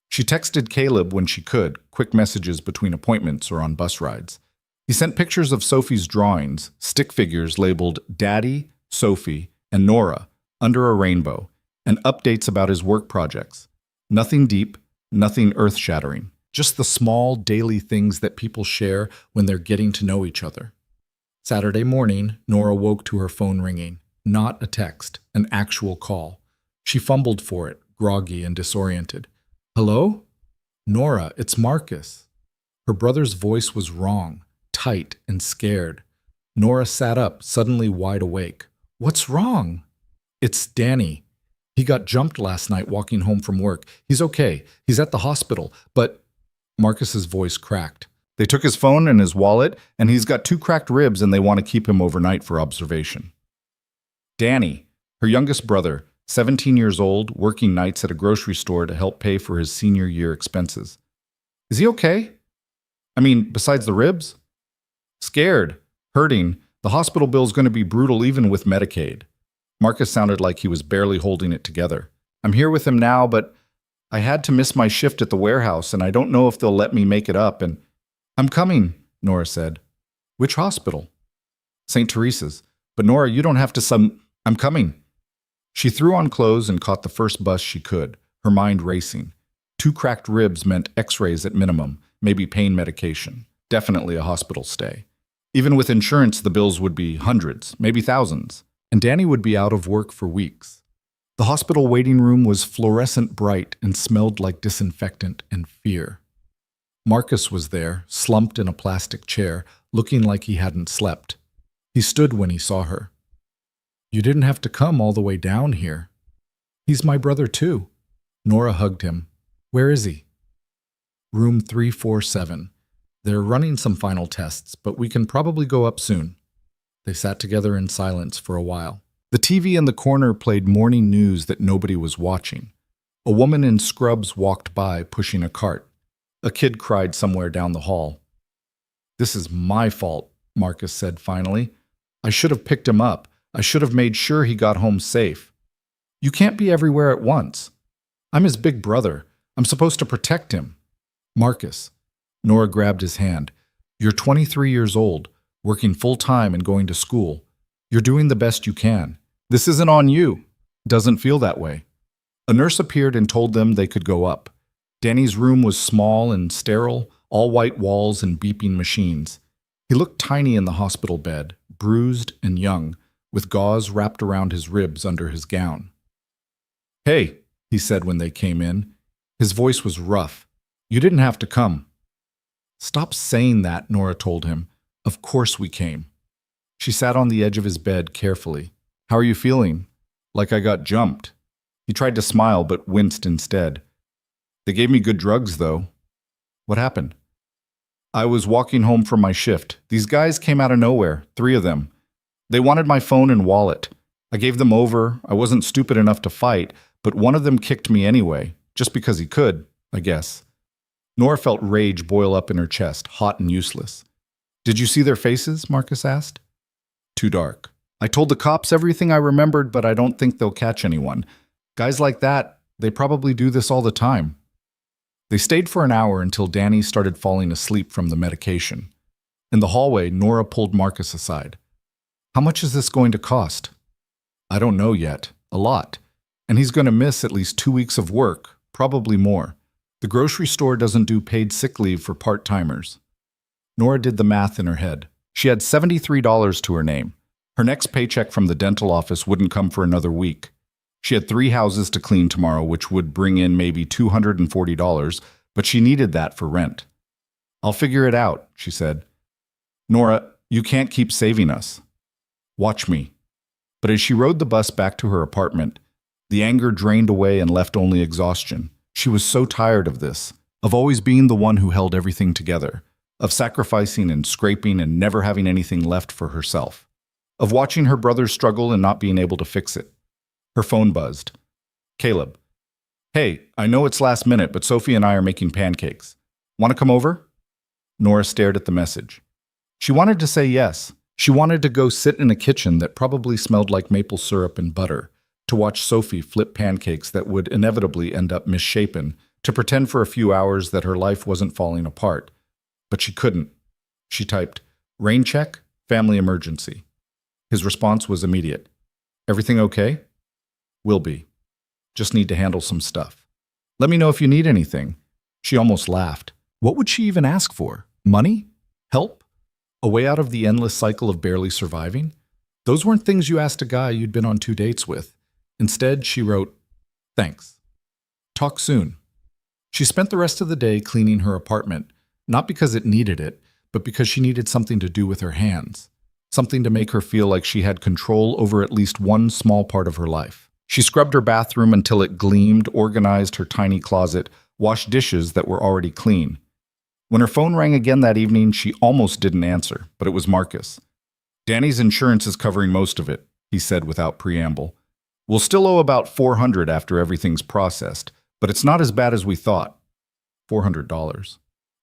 She texted Caleb when she could, quick messages between appointments or on bus rides. He sent pictures of Sophie's drawings, stick figures labeled Daddy, Sophie, and Nora, under a rainbow, and updates about his work projects. Nothing deep, nothing earth-shattering. Just the small, daily things that people share when they're getting to know each other. Saturday morning, Nora woke to her phone ringing. Not a text, an actual call. She fumbled for it, groggy and disoriented. Hello? Nora, it's Marcus. Her brother's voice was wrong, tight and scared. Nora sat up, suddenly wide awake. What's wrong? It's Danny. He got jumped last night walking home from work. He's okay. He's at the hospital, but... Marcus's voice cracked. They took his phone and his wallet, and he's got 2 cracked ribs and they want to keep him overnight for observation. Danny, her youngest brother, 17 years old, working nights at a grocery store to help pay for his senior year expenses. Is he okay? I mean, besides the ribs? Scared, hurting, the hospital bill's going to be brutal even with Medicaid. Marcus sounded like he was barely holding it together. I'm here with him now, but I had to miss my shift at the warehouse, and I don't know if they'll let me make it up, and... I'm coming, Nora said. Which hospital? St. Teresa's. But Nora, you don't have to I'm coming. She threw on clothes and caught the first bus she could, her mind racing. 2 cracked ribs meant x-rays at minimum, maybe pain medication, definitely a hospital stay. Even with insurance, the bills would be hundreds, maybe thousands, and Danny would be out of work for weeks. The hospital waiting room was fluorescent bright and smelled like disinfectant and fear. Marcus was there, slumped in a plastic chair, looking like he hadn't slept. He stood when he saw her. You didn't have to come all the way down here. He's my brother too. Nora hugged him. Where is he? Room 347. They're running some final tests, but we can probably go up soon. They sat together in silence for a while. The TV in the corner played morning news that nobody was watching. A woman in scrubs walked by, pushing a cart. A kid cried somewhere down the hall. This is my fault, Marcus said finally. I should have picked him up. I should have made sure he got home safe. You can't be everywhere at once. I'm his big brother. I'm supposed to protect him. Marcus. Nora grabbed his hand. You're 23 years old, working full-time and going to school. You're doing the best you can. This isn't on you. Doesn't feel that way. A nurse appeared and told them they could go up. Danny's room was small and sterile, all white walls and beeping machines. He looked tiny in the hospital bed, bruised and young, with gauze wrapped around his ribs under his gown. Hey, he said when they came in. His voice was rough. You didn't have to come. Stop saying that, Nora told him. Of course we came. She sat on the edge of his bed carefully. How are you feeling? Like I got jumped. He tried to smile but winced instead. They gave me good drugs, though. What happened? I was walking home from my shift. These guys came out of nowhere, 3 of them. They wanted my phone and wallet. I gave them over. I wasn't stupid enough to fight, but one of them kicked me anyway, just because he could, I guess. Nora felt rage boil up in her chest, hot and useless. Did you see their faces? Marcus asked. Too dark. I told the cops everything I remembered, but I don't think they'll catch anyone. Guys like that, they probably do this all the time. They stayed for an hour until Danny started falling asleep from the medication. In the hallway, Nora pulled Marcus aside. How much is this going to cost? I don't know yet. A lot. And he's going to miss at least 2 weeks of work, probably more. The grocery store doesn't do paid sick leave for part-timers. Nora did the math in her head. She had $73 to her name. Her next paycheck from the dental office wouldn't come for another week. She had 3 houses to clean tomorrow, which would bring in maybe $240, but she needed that for rent. I'll figure it out, she said. Nora, you can't keep saving us. Watch me. But as she rode the bus back to her apartment, the anger drained away and left only exhaustion. She was so tired of this, of always being the one who held everything together, of sacrificing and scraping and never having anything left for herself, of watching her brothers struggle and not being able to fix it. Her phone buzzed. Caleb. Hey, I know it's last minute, but Sophie and I are making pancakes. Want to come over? Nora stared at the message. She wanted to say yes. She wanted to go sit in a kitchen that probably smelled like maple syrup and butter, to watch Sophie flip pancakes that would inevitably end up misshapen, to pretend for a few hours that her life wasn't falling apart. But she couldn't. She typed, rain check, family emergency. His response was immediate. Everything okay? Will be. Just need to handle some stuff. Let me know if you need anything. She almost laughed. What would she even ask for? Money? Help? A way out of the endless cycle of barely surviving? Those weren't things you asked a guy you'd been on 2 dates with. Instead, she wrote, thanks. Talk soon. She spent the rest of the day cleaning her apartment, not because it needed it, but because she needed something to do with her hands, something to make her feel like she had control over at least one small part of her life. She scrubbed her bathroom until it gleamed, organized her tiny closet, washed dishes that were already clean. When her phone rang again that evening, she almost didn't answer, but it was Marcus. Danny's insurance is covering most of it, he said without preamble. We'll still owe about $400 after everything's processed, but it's not as bad as we thought. $400.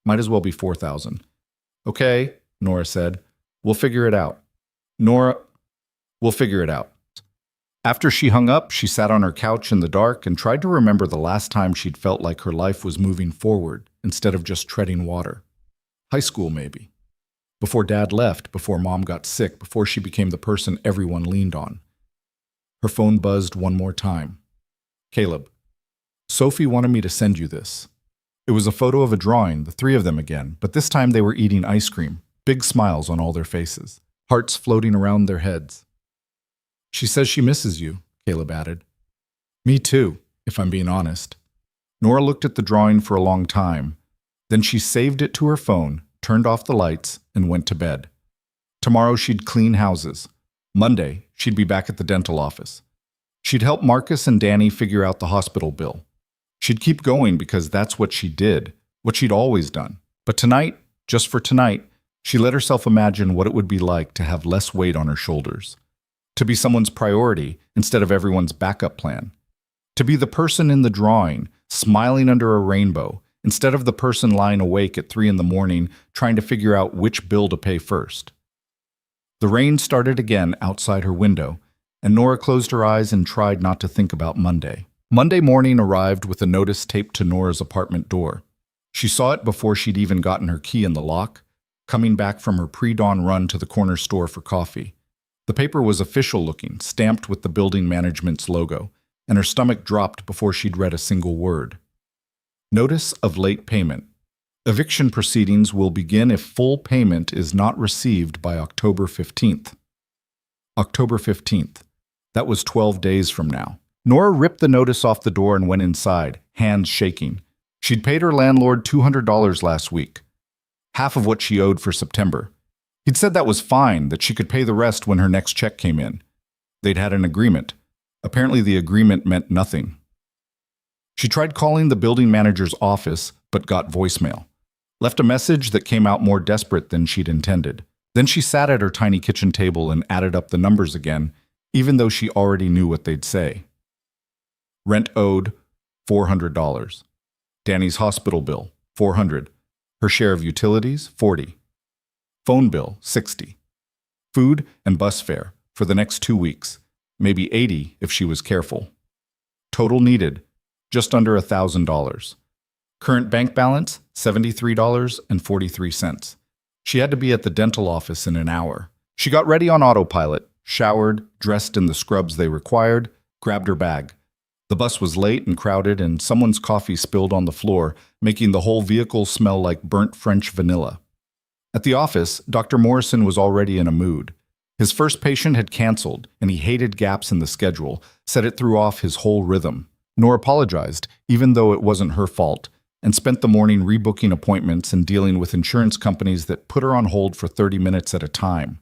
Might as well be $4,000. Okay, Nora said. We'll figure it out. Nora, we'll figure it out. After she hung up, she sat on her couch in the dark and tried to remember the last time she'd felt like her life was moving forward instead of just treading water. High school, maybe. Before Dad left, before Mom got sick, before she became the person everyone leaned on. Her phone buzzed one more time. Caleb. Sophie wanted me to send you this. It was a photo of a drawing, the 3 of them again, but this time they were eating ice cream, big smiles on all their faces, hearts floating around their heads. She says she misses you, Caleb added. Me too, if I'm being honest. Nora looked at the drawing for a long time. Then she saved it to her phone, turned off the lights, and went to bed. Tomorrow she'd clean houses. Monday, she'd be back at the dental office. She'd help Marcus and Danny figure out the hospital bill. She'd keep going because that's what she did, what she'd always done. But tonight, just for tonight, she let herself imagine what it would be like to have less weight on her shoulders. To be someone's priority instead of everyone's backup plan. To be the person in the drawing, smiling under a rainbow, instead of the person lying awake at 3 a.m. trying to figure out which bill to pay first. The rain started again outside her window, and Nora closed her eyes and tried not to think about Monday. Monday morning arrived with a notice taped to Nora's apartment door. She saw it before she'd even gotten her key in the lock, coming back from her pre-dawn run to the corner store for coffee. The paper was official-looking, stamped with the building management's logo, and her stomach dropped before she'd read a single word. Notice of late payment. Eviction proceedings will begin if full payment is not received by October 15th. October 15th. That was 12 days from now. Nora ripped the notice off the door and went inside, hands shaking. She'd paid her landlord $200 last week, half of what she owed for September. He'd said that was fine, that she could pay the rest when her next check came in. They'd had an agreement. Apparently the agreement meant nothing. She tried calling the building manager's office, but got voicemail. left a message that came out more desperate than she'd intended. Then she sat at her tiny kitchen table and added up the numbers again, even though she already knew what they'd say. Rent owed, $400. Danny's hospital bill, $400. Her share of utilities, $40. Phone bill, $60. Food and bus fare for the next 2 weeks, maybe $80 if she was careful. Total needed, just under $1,000. Current bank balance, $73.43. She had to be at the dental office in an hour. She got ready on autopilot, showered, dressed in the scrubs they required, grabbed her bag. The bus was late and crowded, and someone's coffee spilled on the floor, making the whole vehicle smell like burnt French vanilla. At the office, Dr. Morrison was already in a mood. His first patient had canceled, and he hated gaps in the schedule, said it threw off his whole rhythm. Nora apologized, even though it wasn't her fault, and spent the morning rebooking appointments and dealing with insurance companies that put her on hold for 30 minutes at a time.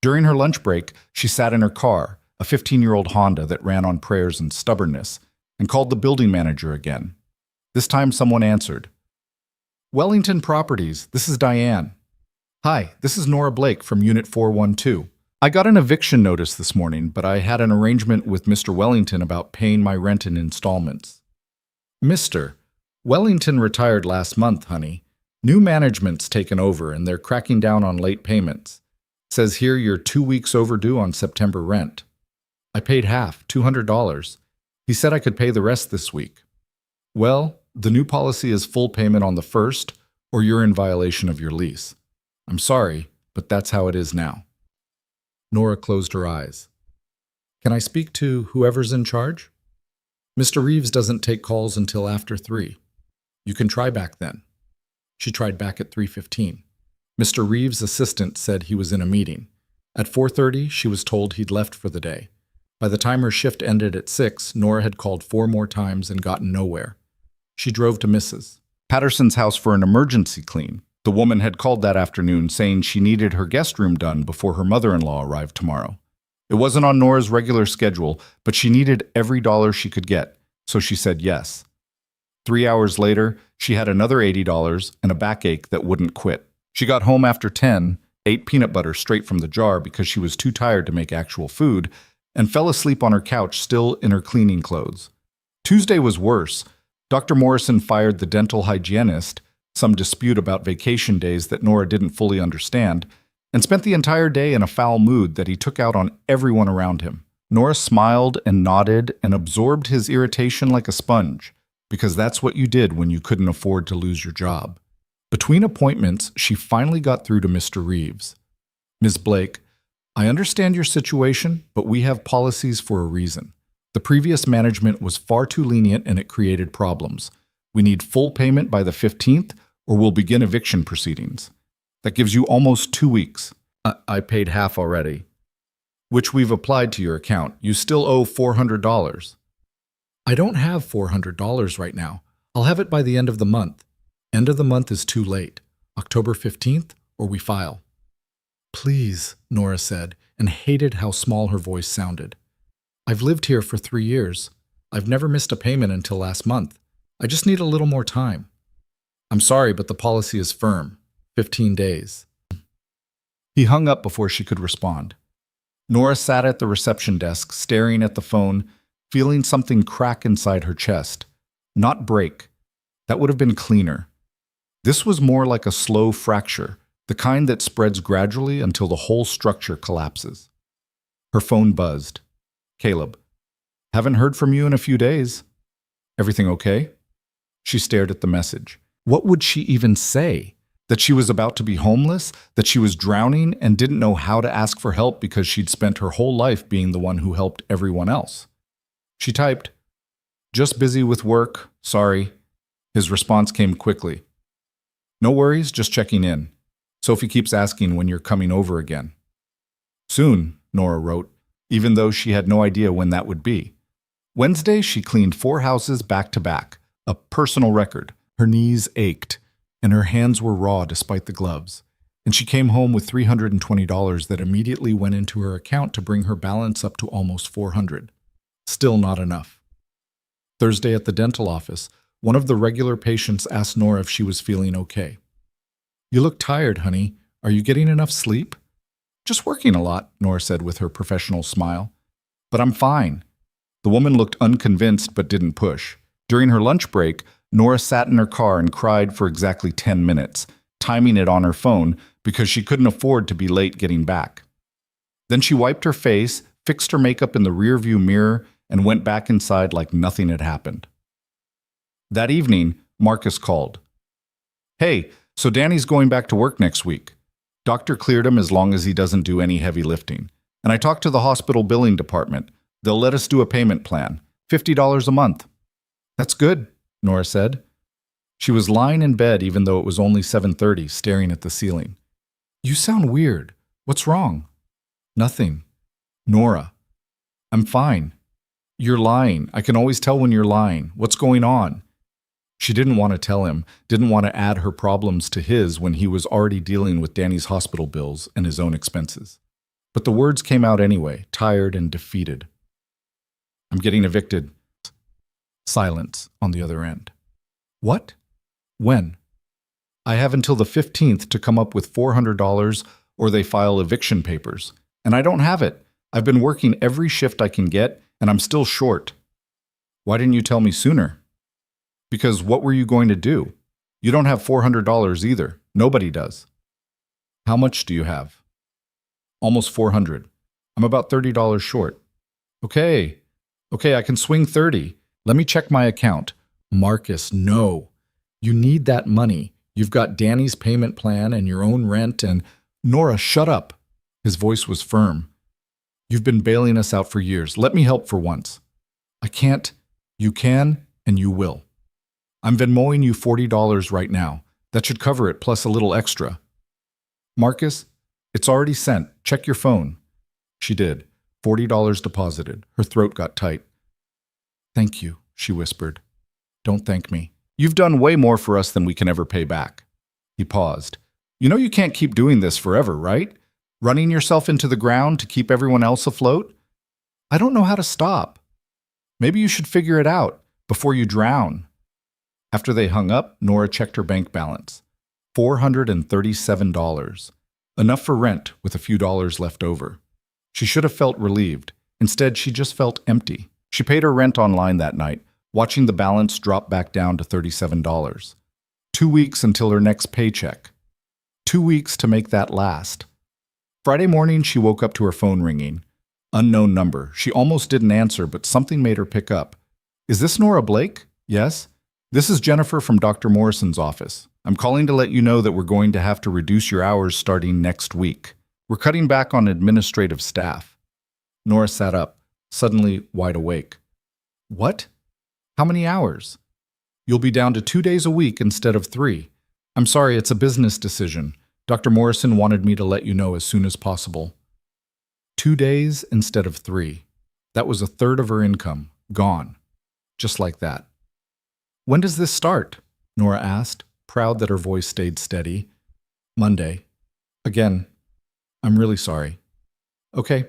During her lunch break, she sat in her car, a 15-year-old Honda that ran on prayers and stubbornness, and called the building manager again. This time someone answered. Wellington Properties, this is Diane. Hi, this is Nora Blake from Unit 412. I got an eviction notice this morning, but I had an arrangement with Mr. Wellington about paying my rent in installments. Mr. Wellington retired last month, honey. New management's taken over and they're cracking down on late payments. Says here you're 2 weeks overdue on September rent. I paid half, $200. He said I could pay the rest this week. Well, the new policy is full payment on the first, or you're in violation of your lease. I'm sorry, but that's how it is now. Nora closed her eyes. Can I speak to whoever's in charge? Mr. Reeves doesn't take calls until after 3. You can try back then. She tried back at 3:15. Mr. Reeves' assistant said he was in a meeting. At 4:30, she was told he'd left for the day. By the time her shift ended at 6, Nora had called 4 more times and gotten nowhere. She drove to Mrs. Patterson's house for an emergency clean. The woman had called that afternoon saying she needed her guest room done before her mother-in-law arrived tomorrow. It wasn't on Nora's regular schedule, but she needed every dollar she could get, so she said yes. 3 hours later, she had another $80 and a backache that wouldn't quit. She got home after 10, ate peanut butter straight from the jar because she was too tired to make actual food, and fell asleep on her couch still in her cleaning clothes. Tuesday was worse. Dr. Morrison fired the dental hygienist, some dispute about vacation days that Nora didn't fully understand, and spent the entire day in a foul mood that he took out on everyone around him. Nora smiled and nodded and absorbed his irritation like a sponge, because that's what you did when you couldn't afford to lose your job. Between appointments, she finally got through to Mr. Reeves. Ms. Blake, I understand your situation, but we have policies for a reason. The previous management was far too lenient and it created problems. We need full payment by the 15th or we'll begin eviction proceedings. That gives you almost 2 weeks. I paid half already, which we've applied to your account. You still owe $400. I don't have $400 right now. I'll have it by the end of the month. End of the month is too late. October 15th, or we file. Please, Nora said, and hated how small her voice sounded. I've lived here for 3 years. I've never missed a payment until last month. I just need a little more time. I'm sorry, but the policy is firm. 15 days. He hung up before she could respond. Nora sat at the reception desk, staring at the phone, feeling something crack inside her chest. Not break. That would have been cleaner. This was more like a slow fracture, the kind that spreads gradually until the whole structure collapses. Her phone buzzed. Caleb. Haven't heard from you in a few days. Everything okay? She stared at the message. What would she even say? That she was about to be homeless? That she was drowning and didn't know how to ask for help because she'd spent her whole life being the one who helped everyone else? She typed, "Just busy with work, sorry." His response came quickly. "No worries, just checking in. Sophie keeps asking when you're coming over again." Soon, Nora wrote, even though she had no idea when that would be. Wednesday, she cleaned 4 houses back to back, a personal record. Her knees ached, and her hands were raw despite the gloves. And she came home with $320 that immediately went into her account to bring her balance up to almost $400. Still not enough. Thursday at the dental office, one of the regular patients asked Nora if she was feeling okay. You look tired, honey. Are you getting enough sleep? Just working a lot, Nora said with her professional smile. But I'm fine. The woman looked unconvinced but didn't push. During her lunch break, Nora sat in her car and cried for exactly 10 minutes, timing it on her phone because she couldn't afford to be late getting back. Then she wiped her face, fixed her makeup in the rearview mirror, and went back inside like nothing had happened. That evening, Marcus called. Hey, so Danny's going back to work next week. Doctor cleared him as long as he doesn't do any heavy lifting. And I talked to the hospital billing department. They'll let us do a payment plan, $50 a month. That's good, Nora said. She was lying in bed even though it was only 7:30, staring at the ceiling. You sound weird. What's wrong? Nothing. Nora, I'm fine. You're lying. I can always tell when you're lying. What's going on? She didn't want to tell him, didn't want to add her problems to his when he was already dealing with Danny's hospital bills and his own expenses. But the words came out anyway, tired and defeated. I'm getting evicted. Silence on the other end. What? When? I have until the 15th to come up with $400 or they file eviction papers. And I don't have it. I've been working every shift I can get, and I'm still short. Why didn't you tell me sooner? Because what were you going to do? You don't have $400 either. Nobody does. How much do you have? Almost $400. I'm about $30 short. Okay, I can swing 30. Let me check my account. Marcus, no. You need that money. You've got Danny's payment plan and your own rent and… Nora, shut up. His voice was firm. You've been bailing us out for years. Let me help for once. I can't. You can, and you will. I'm Venmoing you $40 right now. That should cover it, plus a little extra. Marcus, it's already sent. Check your phone. She did. $40 deposited. Her throat got tight. Thank you, she whispered. Don't thank me. You've done way more for us than we can ever pay back. He paused. You know you can't keep doing this forever, right? Running yourself into the ground to keep everyone else afloat? I don't know how to stop. Maybe you should figure it out before you drown. After they hung up, Nora checked her bank balance. $437. Enough for rent with a few dollars left over. She should have felt relieved. Instead, she just felt empty. She paid her rent online that night, watching the balance drop back down to $37. 2 weeks until her next paycheck. 2 weeks to make that last. Friday morning, she woke up to her phone ringing. Unknown number. She almost didn't answer, but something made her pick up. Is this Nora Blake? Yes? This is Jennifer from Dr. Morrison's office. I'm calling to let you know that we're going to have to reduce your hours starting next week. We're cutting back on administrative staff. Nora sat up, suddenly wide awake. What? How many hours? You'll be down to 2 days a week instead of 3. I'm sorry, it's a business decision. Dr. Morrison wanted me to let you know as soon as possible. 2 days instead of 3. That was a third of her income, gone. Just like that. When does this start? Nora asked, proud that her voice stayed steady. Monday. Again, I'm really sorry. Okay.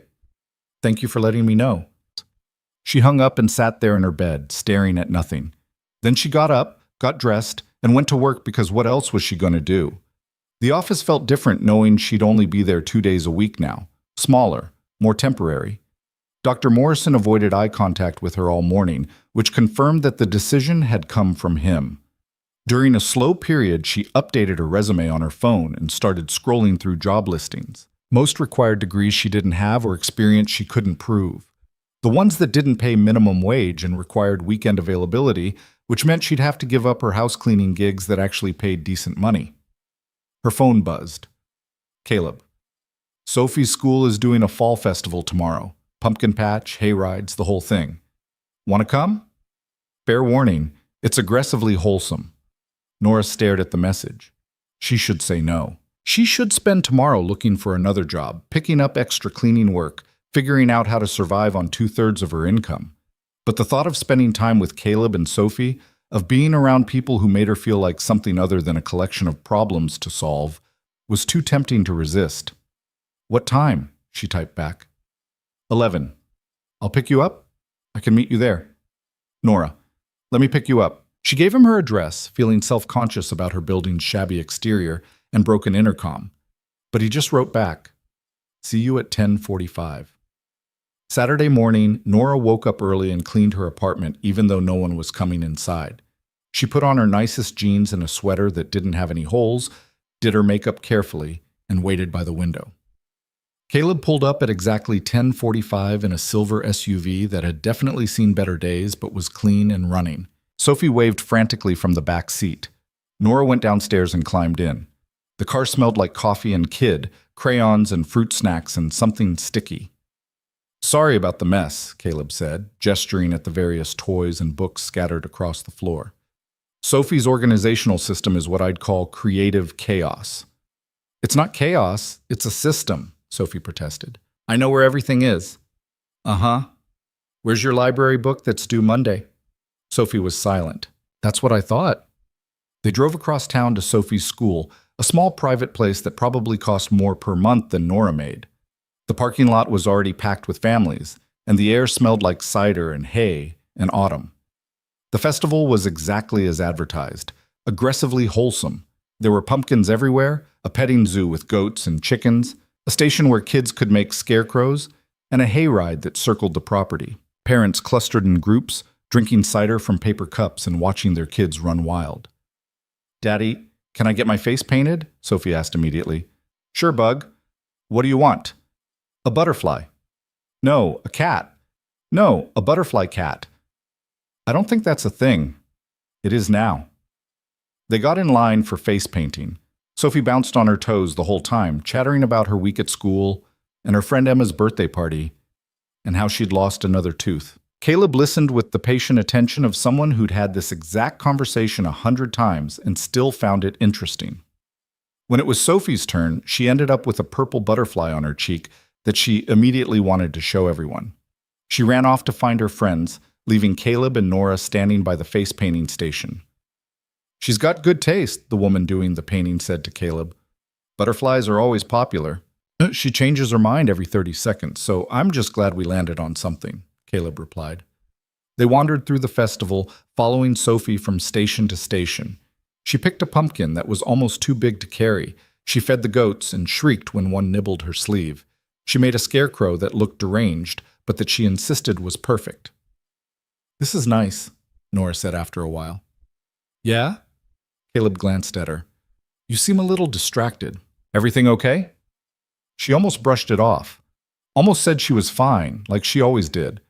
Thank you for letting me know. She hung up and sat there in her bed, staring at nothing. Then she got up, got dressed, and went to work because what else was she going to do? The office felt different knowing she'd only be there 2 days a week now. Smaller, more temporary. Dr. Morrison avoided eye contact with her all morning, which confirmed that the decision had come from him. During a slow period, she updated her resume on her phone and started scrolling through job listings. Most required degrees she didn't have or experience she couldn't prove. The ones that didn't pay minimum wage and required weekend availability, which meant she'd have to give up her house cleaning gigs that actually paid decent money. Her phone buzzed. Caleb. Sophie's school is doing a fall festival tomorrow. Pumpkin patch, hay rides, the whole thing. Want to come? Fair warning, it's aggressively wholesome. Nora stared at the message. She should say no. She should spend tomorrow looking for another job, picking up extra cleaning work, figuring out how to survive on 2/3 of her income. But the thought of spending time with Caleb and Sophie, of being around people who made her feel like something other than a collection of problems to solve, was too tempting to resist. What time? She typed back. 11. I'll pick you up? I can meet you there. Nora, let me pick you up. She gave him her address, feeling self-conscious about her building's shabby exterior, and broke an intercom. But he just wrote back, "See you at 10:45. Saturday morning, Nora woke up early and cleaned her apartment even though no one was coming inside. She put on her nicest jeans and a sweater that didn't have any holes, did her makeup carefully, and waited by the window. Caleb pulled up at exactly 10:45 in a silver SUV that had definitely seen better days but was clean and running. Sophie waved frantically from the back seat. Nora went downstairs and climbed in. The car smelled like coffee and kid, crayons and fruit snacks and something sticky. "Sorry about the mess," Caleb said, gesturing at the various toys and books scattered across the floor. "Sophie's organizational system is what I'd call creative chaos." "It's not chaos, it's a system," Sophie protested. "I know where everything is." "Uh-huh. Where's your library book that's due Monday?" Sophie was silent. "That's what I thought." They drove across town to Sophie's school, a small private place that probably cost more per month than Nora made. The parking lot was already packed with families, and the air smelled like cider and hay and autumn. The festival was exactly as advertised, aggressively wholesome. There were pumpkins everywhere, a petting zoo with goats and chickens, a station where kids could make scarecrows, and a hayride that circled the property. Parents clustered in groups, drinking cider from paper cups and watching their kids run wild. "Daddy, can I get my face painted?" Sophie asked immediately. "Sure, Bug. What do you want?" "A butterfly." "No, a cat." "No, a butterfly cat." "I don't think that's a thing." "It is now." They got in line for face painting. Sophie bounced on her toes the whole time, chattering about her week at school and her friend Emma's birthday party and how she'd lost another tooth. Caleb listened with the patient attention of someone who'd had this exact conversation 100 times and still found it interesting. When it was Sophie's turn, she ended up with a purple butterfly on her cheek that she immediately wanted to show everyone. She ran off to find her friends, leaving Caleb and Nora standing by the face painting station. "She's got good taste," the woman doing the painting said to Caleb. "Butterflies are always popular. She changes her mind every 30 seconds, so I'm just glad we landed on something," Caleb replied. They wandered through the festival, following Sophie from station to station. She picked a pumpkin that was almost too big to carry. She fed the goats and shrieked when one nibbled her sleeve. She made a scarecrow that looked deranged, but that she insisted was perfect. "This is nice," Nora said after a while. "Yeah?" Caleb glanced at her. "You seem a little distracted. Everything okay?" She almost brushed it off. Almost said she was fine, like she always did.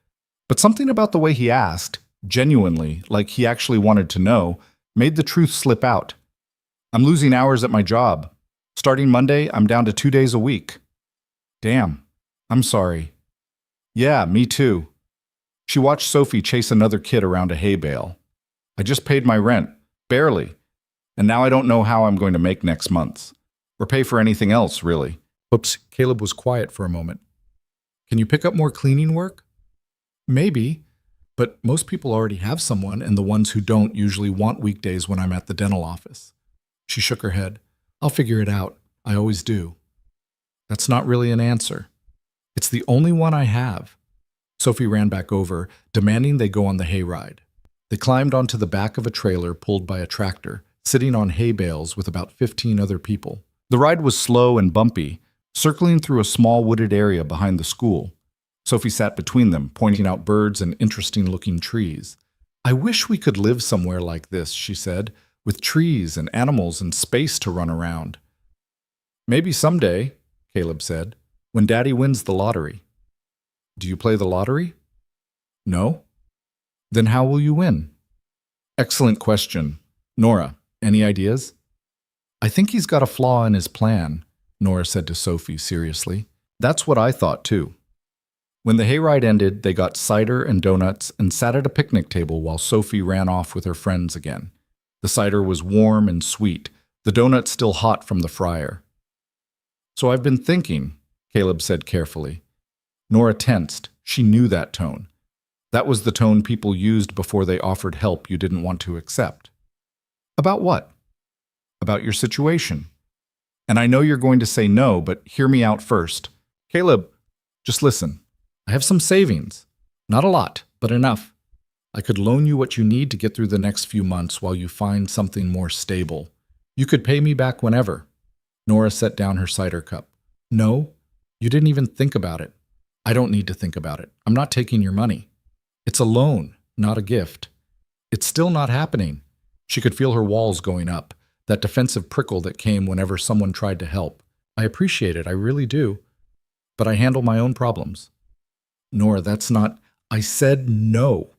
But something about the way he asked, genuinely, like he actually wanted to know, made the truth slip out. "I'm losing hours at my job. Starting Monday, I'm down to 2 days a week." "Damn. I'm sorry." "Yeah, me too." She watched Sophie chase another kid around a hay bale. "I just paid my rent. Barely. And now I don't know how I'm going to make next month's. Or pay for anything else, really." Oops, Caleb was quiet for a moment. "Can you pick up more cleaning work?" "Maybe. But most people already have someone, and the ones who don't usually want weekdays when I'm at the dental office." She shook her head. "I'll figure it out. I always do." "That's not really an answer." "It's the only one I have." Sophie ran back over, demanding they go on the hayride. They climbed onto the back of a trailer pulled by a tractor, sitting on hay bales with about 15 other people. The ride was slow and bumpy, circling through a small wooded area behind the school. Sophie sat between them, pointing out birds and interesting-looking trees. "I wish we could live somewhere like this," she said, "with trees and animals and space to run around." "Maybe someday," Caleb said, "when Daddy wins the lottery." "Do you play the lottery?" "No." "Then how will you win?" "Excellent question. Nora, any ideas?" "I think he's got a flaw in his plan," Nora said to Sophie seriously. "That's what I thought too." When the hayride ended, they got cider and donuts and sat at a picnic table while Sophie ran off with her friends again. The cider was warm and sweet, the donuts still hot from the fryer. "So I've been thinking," Caleb said carefully. Nora tensed. She knew that tone. That was the tone people used before they offered help you didn't want to accept. "About what?" "About your situation. And I know you're going to say no, but hear me out first. Caleb, just listen. I have some savings. Not a lot, but enough. I could loan you what you need to get through the next few months while you find something more stable. You could pay me back whenever. Nora set down her cider cup. No, you didn't even think about it. I don't need to think about it. I'm not taking your money. It's a loan, not a gift. It's still not happening. She could feel her walls going up, that defensive prickle that came whenever someone tried to help. I appreciate it, I really do. But I handle my own problems. Nora, that's not... I said no.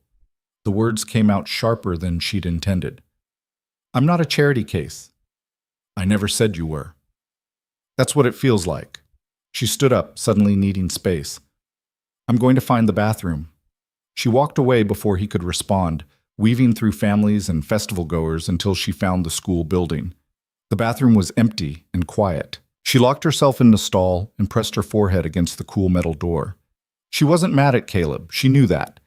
The words came out sharper than she'd intended. I'm not a charity case. I never said you were. That's what it feels like. She stood up, suddenly needing space. I'm going to find the bathroom. She walked away before he could respond, weaving through families and festival goers until she found the school building. The bathroom was empty and quiet. She locked herself in the stall and pressed her forehead against the cool metal door. She wasn't mad at Caleb, she knew that.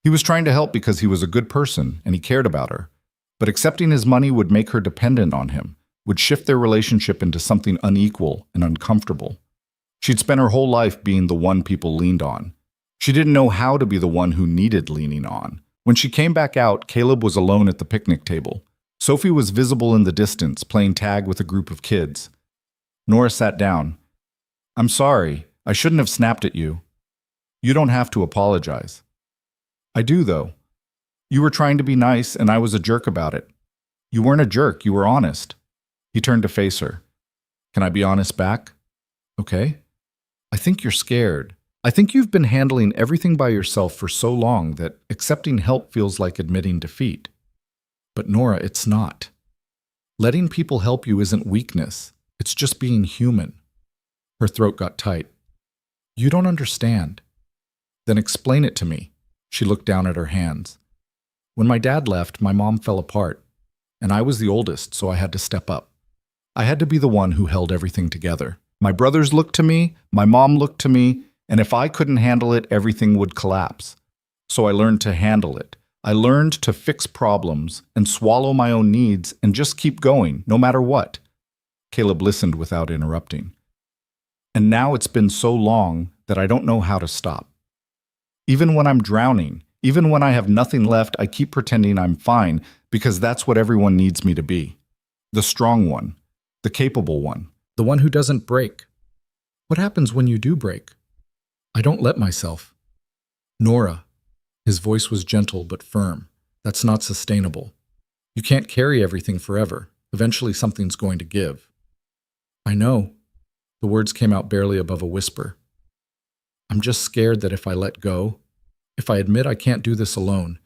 He was trying to help because he was a good person and he cared about her. But accepting his money would make her dependent on him, would shift their relationship into something unequal and uncomfortable. She'd spent her whole life being the one people leaned on. She didn't know how to be the one who needed leaning on. When she came back out, Caleb was alone at the picnic table. Sophie was visible in the distance, playing tag with a group of kids. Nora sat down. I'm sorry, I shouldn't have snapped at you. You don't have to apologize. I do, though. You were trying to be nice, and I was a jerk about it. You weren't a jerk, you were honest. He turned to face her. Can I be honest back? Okay. I think you're scared. I think you've been handling everything by yourself for so long that accepting help feels like admitting defeat. But Nora, it's not. Letting people help you isn't weakness. It's just being human. Her throat got tight. You don't understand. Then explain it to me. She looked down at her hands. When my dad left, my mom fell apart, and I was the oldest, so I had to step up. I had to be the one who held everything together. My brothers looked to me, my mom looked to me, and if I couldn't handle it, everything would collapse. So I learned to handle it. I learned to fix problems and swallow my own needs and just keep going, no matter what. Caleb listened without interrupting. And now it's been so long that I don't know how to stop. Even when I'm drowning, even when I have nothing left, I keep pretending I'm fine because that's what everyone needs me to be. The strong one, the capable one, the one who doesn't break. What happens when you do break? I don't let myself. Nora. His voice was gentle but firm. That's not sustainable. You can't carry everything forever. Eventually something's going to give. I know. The words came out barely above a whisper. I'm just scared that if I let go, if I admit I can't do this alone,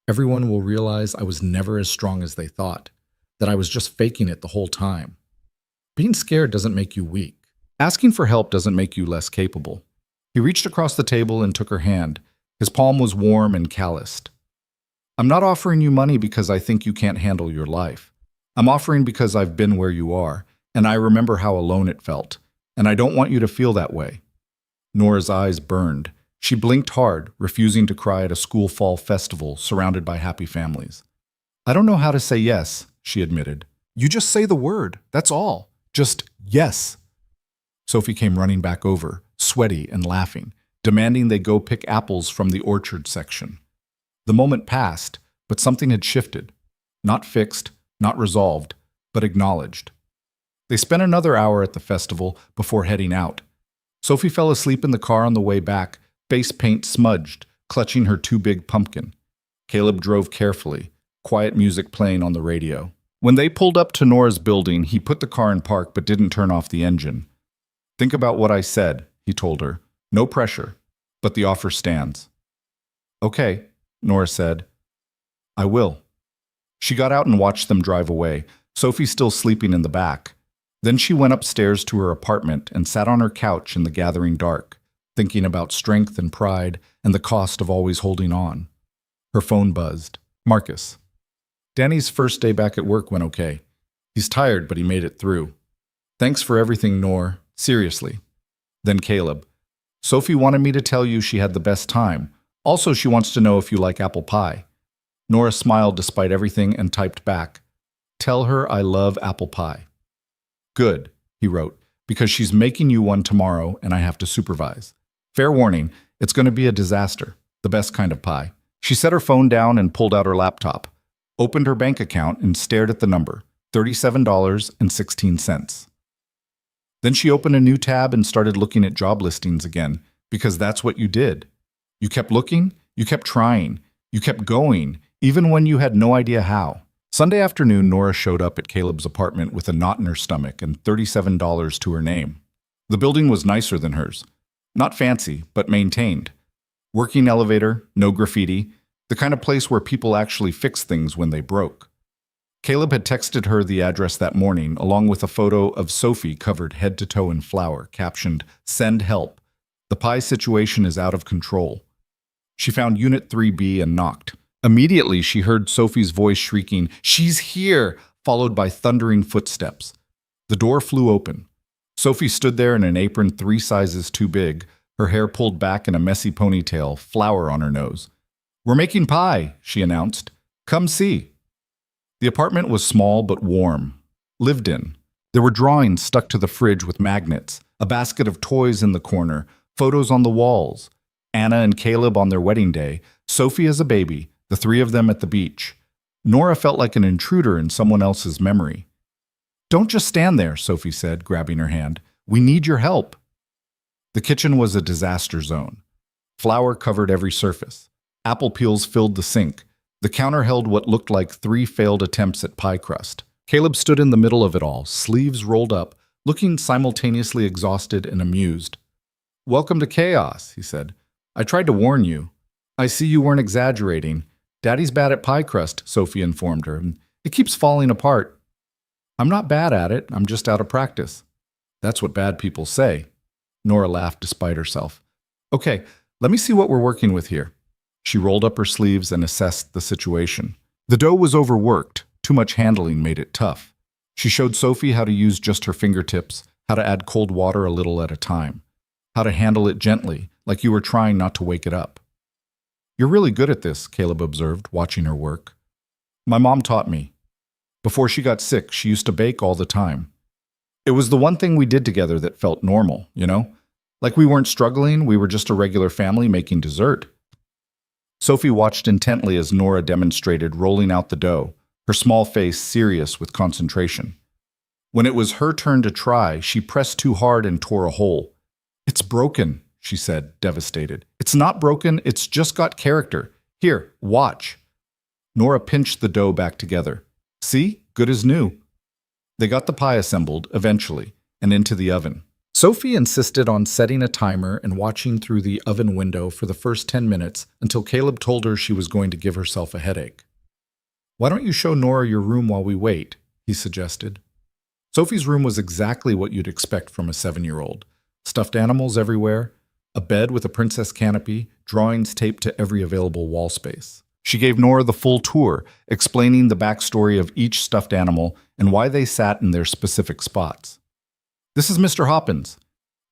everyone will realize I was never as strong as they thought, that I was just faking it the whole time. Being scared doesn't make you weak. Asking for help doesn't make you less capable. He reached across the table and took her hand. His palm was warm and calloused. I'm not offering you money because I think you can't handle your life. I'm offering because I've been where you are, and I remember how alone it felt, and I don't want you to feel that way. Nora's eyes burned. She blinked hard, refusing to cry at a school fall festival surrounded by happy families. I don't know how to say yes, she admitted. You just say the word, that's all. Just yes. Sophie came running back over, sweaty and laughing, demanding they go pick apples from the orchard section. The moment passed, but something had shifted. Not fixed, not resolved, but acknowledged. They spent another hour at the festival before heading out. Sophie fell asleep in the car on the way back, face paint smudged, clutching her too big pumpkin. Caleb drove carefully, quiet music playing on the radio. When they pulled up to Nora's building, he put the car in park but didn't turn off the engine. Think about what I said, he told her. No pressure, but the offer stands. Okay, Nora said. I will. She got out and watched them drive away, Sophie still sleeping in the back. Then she went upstairs to her apartment and sat on her couch in the gathering dark, thinking about strength and pride and the cost of always holding on. Her phone buzzed. Marcus. Danny's first day back at work went okay. He's tired, but he made it through. Thanks for everything, Nor. Seriously. Then Caleb. Sophie wanted me to tell you she had the best time. Also, she wants to know if you like apple pie. Nora smiled despite everything and typed back. Tell her I love apple pie. Good, he wrote, because she's making you one tomorrow and I have to supervise. Fair warning, it's going to be a disaster. The best kind of pie. She set her phone down and pulled out her laptop, opened her bank account and stared at the number, $37.16. Then she opened a new tab and started looking at job listings again, because that's what you did. You kept looking, you kept trying, you kept going, even when you had no idea how. Sunday afternoon, Nora showed up at Caleb's apartment with a knot in her stomach and $37 to her name. The building was nicer than hers. Not fancy, but maintained. Working elevator, no graffiti, the kind of place where people actually fix things when they broke. Caleb had texted her the address that morning, along with a photo of Sophie covered head to toe in flour, captioned, "Send help. The pie situation is out of control." She found Unit 3B and knocked. Immediately, she heard Sophie's voice shrieking, "She's here!" followed by thundering footsteps. The door flew open. Sophie stood there in an apron 3 sizes too big, her hair pulled back in a messy ponytail, flour on her nose. "We're making pie," she announced. "Come see." The apartment was small but warm, lived in. There were drawings stuck to the fridge with magnets, a basket of toys in the corner, photos on the walls. Anna and Caleb on their wedding day, Sophie as a baby, the 3 of them at the beach. Nora felt like an intruder in someone else's memory. "Don't just stand there," Sophie said, grabbing her hand. "We need your help." The kitchen was a disaster zone. Flour covered every surface. Apple peels filled the sink. The counter held what looked like 3 failed attempts at pie crust. Caleb stood in the middle of it all, sleeves rolled up, looking simultaneously exhausted and amused. "Welcome to chaos," he said. "I tried to warn you. I see you weren't exaggerating. Daddy's bad at pie crust," Sophie informed her. "It keeps falling apart." "I'm not bad at it. I'm just out of practice." "That's what bad people say." Nora laughed despite herself. "Okay, let me see what we're working with here." She rolled up her sleeves and assessed the situation. The dough was overworked. Too much handling made it tough. She showed Sophie how to use just her fingertips, how to add cold water a little at a time, how to handle it gently, like you were trying not to wake it up. "You're really good at this," Caleb observed, watching her work. "My mom taught me. Before she got sick, she used to bake all the time. It was the one thing we did together that felt normal, you know? Like we weren't struggling, we were just a regular family making dessert." Sophie watched intently as Nora demonstrated rolling out the dough, her small face serious with concentration. When it was her turn to try, she pressed too hard and tore a hole. "It's broken," she said, devastated. "It's not broken, it's just got character. Here, watch." Nora pinched the dough back together. "See? Good as new." They got the pie assembled, eventually, and into the oven. Sophie insisted on setting a timer and watching through the oven window for the first 10 minutes until Caleb told her she was going to give herself a headache. "Why don't you show Nora your room while we wait?" he suggested. Sophie's room was exactly what you'd expect from a 7-year-old. Stuffed animals everywhere, a bed with a princess canopy, drawings taped to every available wall space. She gave Nora the full tour, explaining the backstory of each stuffed animal and why they sat in their specific spots. "This is Mr. Hoppins.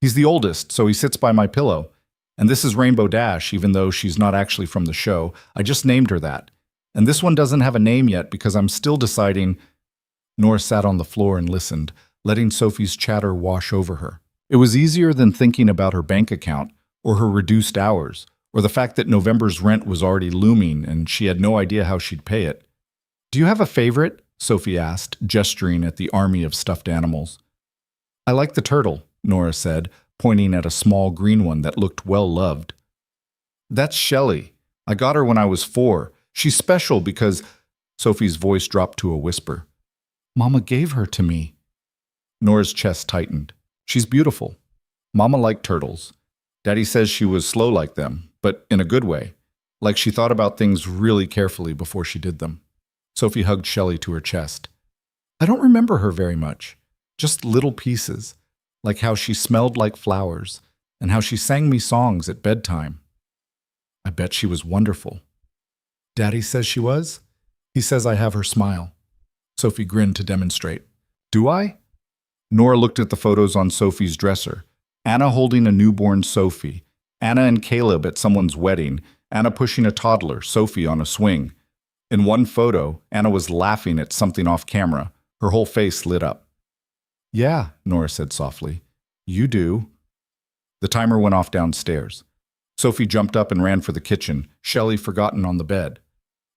He's the oldest, so he sits by my pillow. And this is Rainbow Dash, even though she's not actually from the show. I just named her that. And this one doesn't have a name yet because I'm still deciding." Nora sat on the floor and listened, letting Sophie's chatter wash over her. It was easier than thinking about her bank account, or her reduced hours, or the fact that November's rent was already looming and she had no idea how she'd pay it. "Do you have a favorite?" Sophie asked, gesturing at the army of stuffed animals. "I like the turtle," Nora said, pointing at a small green one that looked well-loved. "That's Shelley. I got her when I was 4. She's special because—" Sophie's voice dropped to a whisper. "Mama gave her to me." Nora's chest tightened. "She's beautiful. Mama liked turtles. Daddy says she was slow like them, but in a good way, like she thought about things really carefully before she did them." Sophie hugged Shelley to her chest. "I don't remember her very much. Just little pieces, like how she smelled like flowers, and how she sang me songs at bedtime. I bet she was wonderful." "Daddy says she was? He says I have her smile." Sophie grinned to demonstrate. "Do I?" Nora looked at the photos on Sophie's dresser. Anna holding a newborn Sophie, Anna and Caleb at someone's wedding, Anna pushing a toddler, Sophie on a swing. In one photo, Anna was laughing at something off camera. Her whole face lit up. "Yeah," Nora said softly. "You do." The timer went off downstairs. Sophie jumped up and ran for the kitchen, Shelley forgotten on the bed.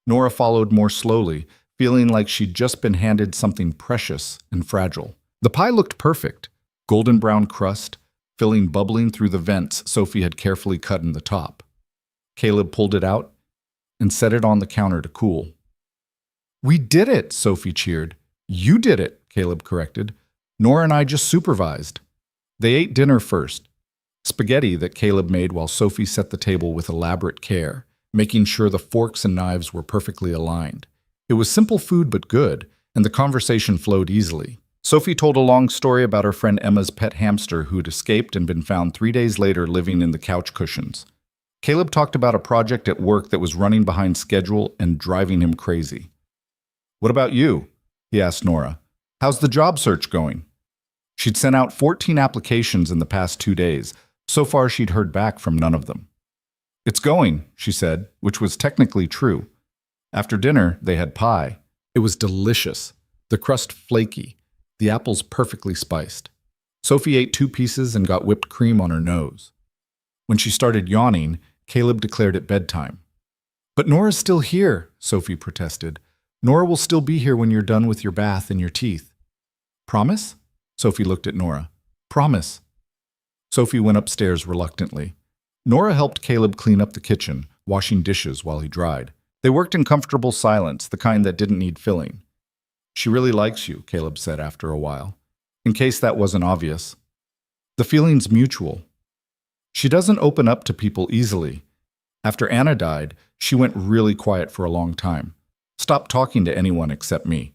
Nora followed more slowly, feeling like she'd just been handed something precious and fragile. The pie looked perfect. golden brown crust, filling bubbling through the vents Sophie had carefully cut in the top. Caleb pulled it out and set it on the counter to cool. "We did it," Sophie cheered. "You did it," Caleb corrected. "Nora and I just supervised." They ate dinner first, spaghetti that Caleb made while Sophie set the table with elaborate care, making sure the forks and knives were perfectly aligned. It was simple food but good, and the conversation flowed easily. Sophie told a long story about her friend Emma's pet hamster who'd escaped and been found 3 days later living in the couch cushions. Caleb talked about a project at work that was running behind schedule and driving him crazy. "What about you?" he asked Nora. "How's the job search going?" She'd sent out 14 applications in the past 2 days. So far, she'd heard back from none of them. "It's going," she said, which was technically true. After dinner, they had pie. It was delicious, the crust flaky, the apples perfectly spiced. Sophie ate 2 pieces and got whipped cream on her nose. When she started yawning, Caleb declared it bedtime. "But Nora's still here," Sophie protested. "Nora will still be here when you're done with your bath and your teeth." "Promise?" Sophie looked at Nora. "Promise." Sophie went upstairs reluctantly. Nora helped Caleb clean up the kitchen, washing dishes while he dried. They worked in comfortable silence, the kind that didn't need filling. "She really likes you," Caleb said after a while. In case that wasn't obvious. "The feeling's mutual. She doesn't open up to people easily. After Anna died, she went really quiet for a long time. Stopped talking to anyone except me.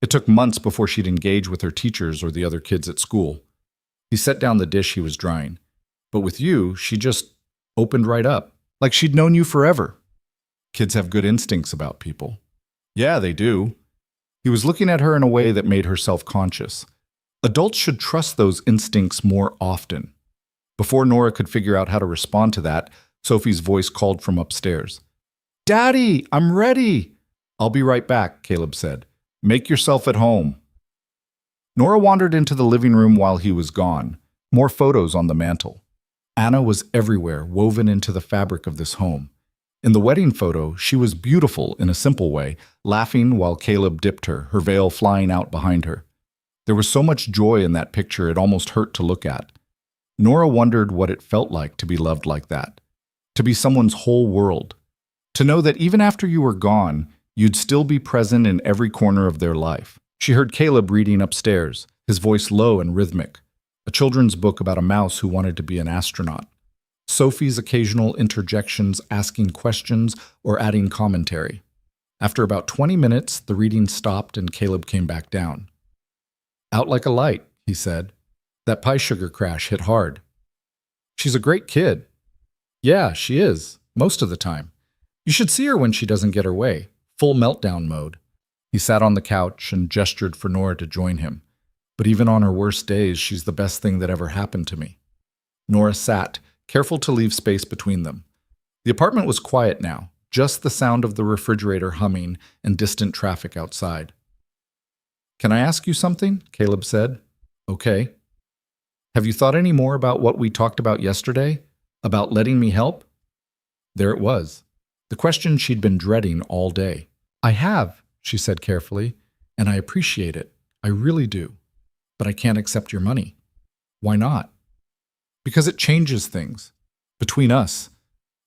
It took months before she'd engage with her teachers or the other kids at school." He set down the dish he was drying. "But with you, she just opened right up, like she'd known you forever." "Kids have good instincts about people." "Yeah, they do." He was looking at her in a way that made her self-conscious. Adults should trust those instincts more often. Before Nora could figure out how to respond to that, Sophie's voice called from upstairs. "Daddy, I'm ready." "I'll be right back," Caleb said. "Make yourself at home." Nora wandered into the living room while he was gone. More photos on the mantel. Anna was everywhere, woven into the fabric of this home. In the wedding photo, she was beautiful in a simple way, laughing while Caleb dipped her veil flying out behind her. There was so much joy in that picture it almost hurt to look at. Nora wondered what it felt like to be loved like that. To be someone's whole world. To know that even after you were gone, you'd still be present in every corner of their life. She heard Caleb reading upstairs, his voice low and rhythmic. A children's book about a mouse who wanted to be an astronaut. Sophie's occasional interjections, asking questions or adding commentary. After about 20 minutes, the reading stopped and Caleb came back down. "Out like a light," he said. "That pie sugar crash hit hard." "She's a great kid." "Yeah, she is, most of the time. You should see her when she doesn't get her way. Full meltdown mode." He sat on the couch and gestured for Nora to join him. "But even on her worst days, she's the best thing that ever happened to me." Nora sat, careful to leave space between them. The apartment was quiet now, just the sound of the refrigerator humming and distant traffic outside. "Can I ask you something?" Caleb said. "Okay." "Have you thought any more about what we talked about yesterday? About letting me help?" There it was. The question she'd been dreading all day. "I have," she said carefully, "and I appreciate it. I really do. But I can't accept your money." "Why not?" "Because it changes things. Between us.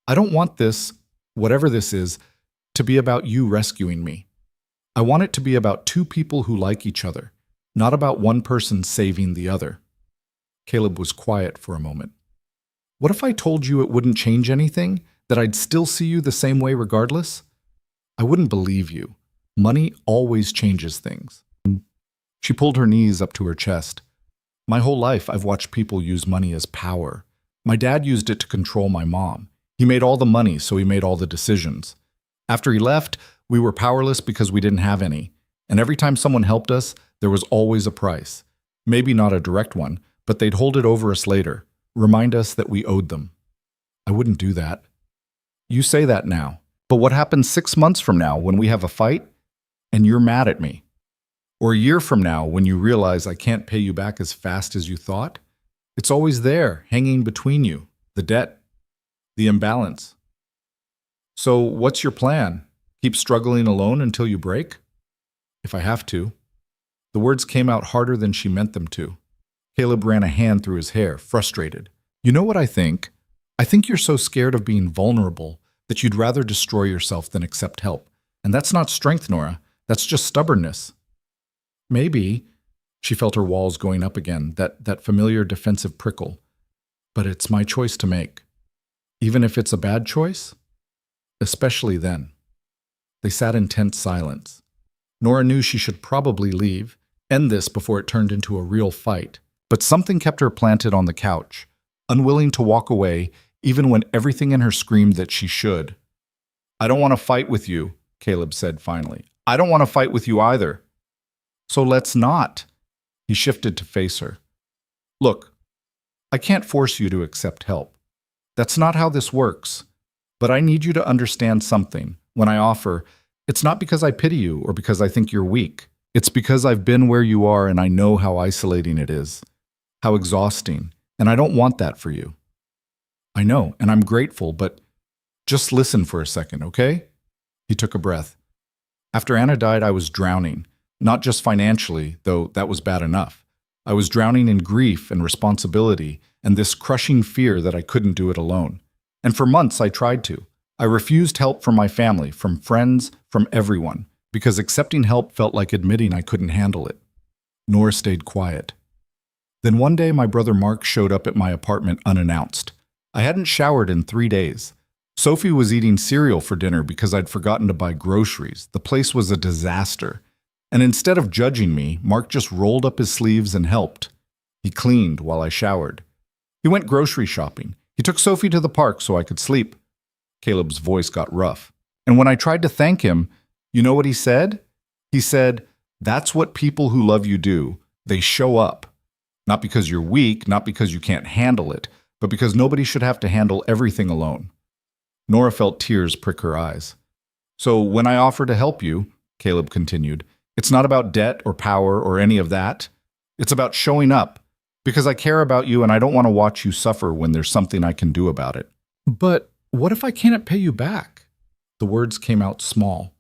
I don't want this, whatever this is, to be about you rescuing me. I want it to be about 2 people who like each other, not about one person saving the other." Caleb was quiet for a moment. "What if I told you it wouldn't change anything? That I'd still see you the same way regardless?" "I wouldn't believe you. Money always changes things." She pulled her knees up to her chest. "My whole life I've watched people use money as power. My dad used it to control my mom. He made all the money, so he made all the decisions. After he left, we were powerless because we didn't have any. And every time someone helped us, there was always a price. Maybe not a direct one, but they'd hold it over us later, remind us that we owed them. I wouldn't do that." "You say that now, but what happens 6 months from now when we have a fight and you're mad at me? Or a year from now when you realize I can't pay you back as fast as you thought? It's always there, hanging between you, the debt, the imbalance. So what's your plan? Keep struggling alone until you break?" "If I have to." The words came out harder than she meant them to. Caleb ran a hand through his hair, frustrated. You know what I think? I think you're so scared of being vulnerable that you'd rather destroy yourself than accept help. And that's not strength, Nora. That's just stubbornness. Maybe. She felt her walls going up again, that familiar defensive prickle. But it's my choice to make. Even if it's a bad choice? Especially then. They sat in tense silence. Nora knew she should probably leave, end this before it turned into a real fight. But something kept her planted on the couch, unwilling to walk away even when everything in her screamed that she should. I don't want to fight with you, Caleb said finally. I don't want to fight with you either. So let's not. He shifted to face her. Look, I can't force you to accept help. That's not how this works. But I need you to understand something. When I offer, it's not because I pity you or because I think you're weak. It's because I've been where you are and I know how isolating it is, how exhausting, and I don't want that for you. I know, and I'm grateful, but just listen for a second, okay? He took a breath. After Anna died, I was drowning, not just financially, though that was bad enough. I was drowning in grief and responsibility and this crushing fear that I couldn't do it alone. And for months, I tried to. I refused help from my family, from friends, from everyone, because accepting help felt like admitting I couldn't handle it. Nora stayed quiet. Then one day, my brother Mark showed up at my apartment unannounced. I hadn't showered in 3 days. Sophie was eating cereal for dinner because I'd forgotten to buy groceries. The place was a disaster. And instead of judging me, Mark just rolled up his sleeves and helped. He cleaned while I showered. He went grocery shopping. He took Sophie to the park so I could sleep. Caleb's voice got rough. And when I tried to thank him, you know what he said? He said, "That's what people who love you do. They show up. Not because you're weak, not because you can't handle it, but because nobody should have to handle everything alone." Nora felt tears prick her eyes. So when I offer to help you, Caleb continued, it's not about debt or power or any of that. It's about showing up, because I care about you and I don't want to watch you suffer when there's something I can do about it. But what if I can't pay you back? The words came out small.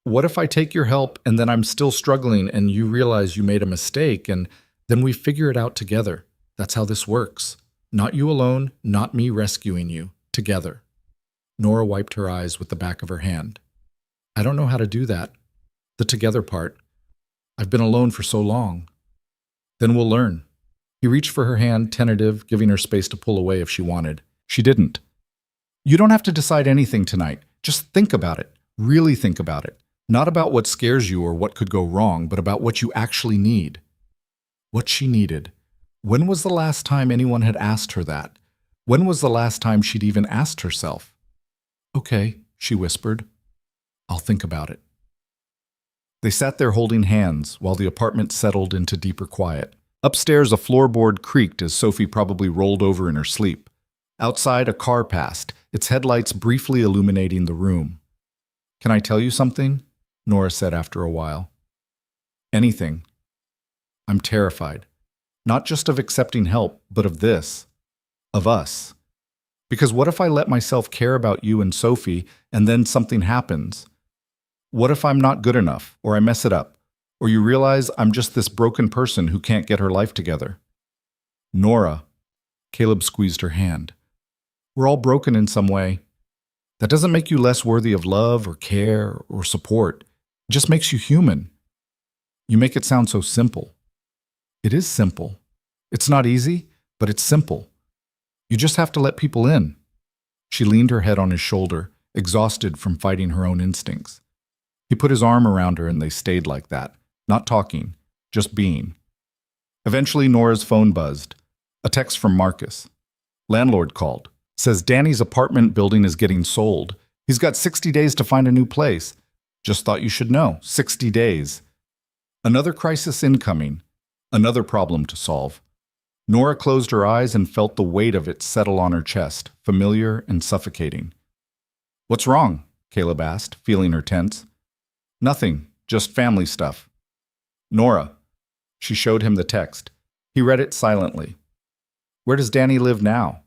What if I take your help and then I'm still struggling and you realize you made a mistake and then we figure it out together? That's how this works. Not you alone, not me rescuing you. Together. Nora wiped her eyes with the back of her hand. I don't know how to do that. The together part. I've been alone for so long. Then we'll learn. He reached for her hand, tentative, giving her space to pull away if she wanted. She didn't. You don't have to decide anything tonight. Just think about it. Really think about it. Not about what scares you or what could go wrong, but about what you actually need. What she needed. When was the last time anyone had asked her that? When was the last time she'd even asked herself? Okay, she whispered. I'll think about it. They sat there holding hands while the apartment settled into deeper quiet. Upstairs, a floorboard creaked as Sophie probably rolled over in her sleep. Outside, a car passed, its headlights briefly illuminating the room. Can I tell you something? Nora said after a while. Anything. I'm terrified. Not just of accepting help, but of this. Of us. Because what if I let myself care about you and Sophie, and then something happens? What if I'm not good enough, or I mess it up, or you realize I'm just this broken person who can't get her life together? Nora. Caleb squeezed her hand. We're all broken in some way. That doesn't make you less worthy of love or care or support. It just makes you human. You make it sound so simple. It is simple. It's not easy, but it's simple. You just have to let people in. She leaned her head on his shoulder, exhausted from fighting her own instincts. He put his arm around her and they stayed like that, not talking, just being. Eventually, Nora's phone buzzed. A text from Marcus. Landlord called. Says Danny's apartment building is getting sold. He's got 60 days to find a new place. Just thought you should know. 60 days. Another crisis incoming. Another problem to solve. Nora closed her eyes and felt the weight of it settle on her chest, familiar and suffocating. What's wrong? Caleb asked, feeling her tense. Nothing, just family stuff. Nora. She showed him the text. He read it silently. Where does Danny live now?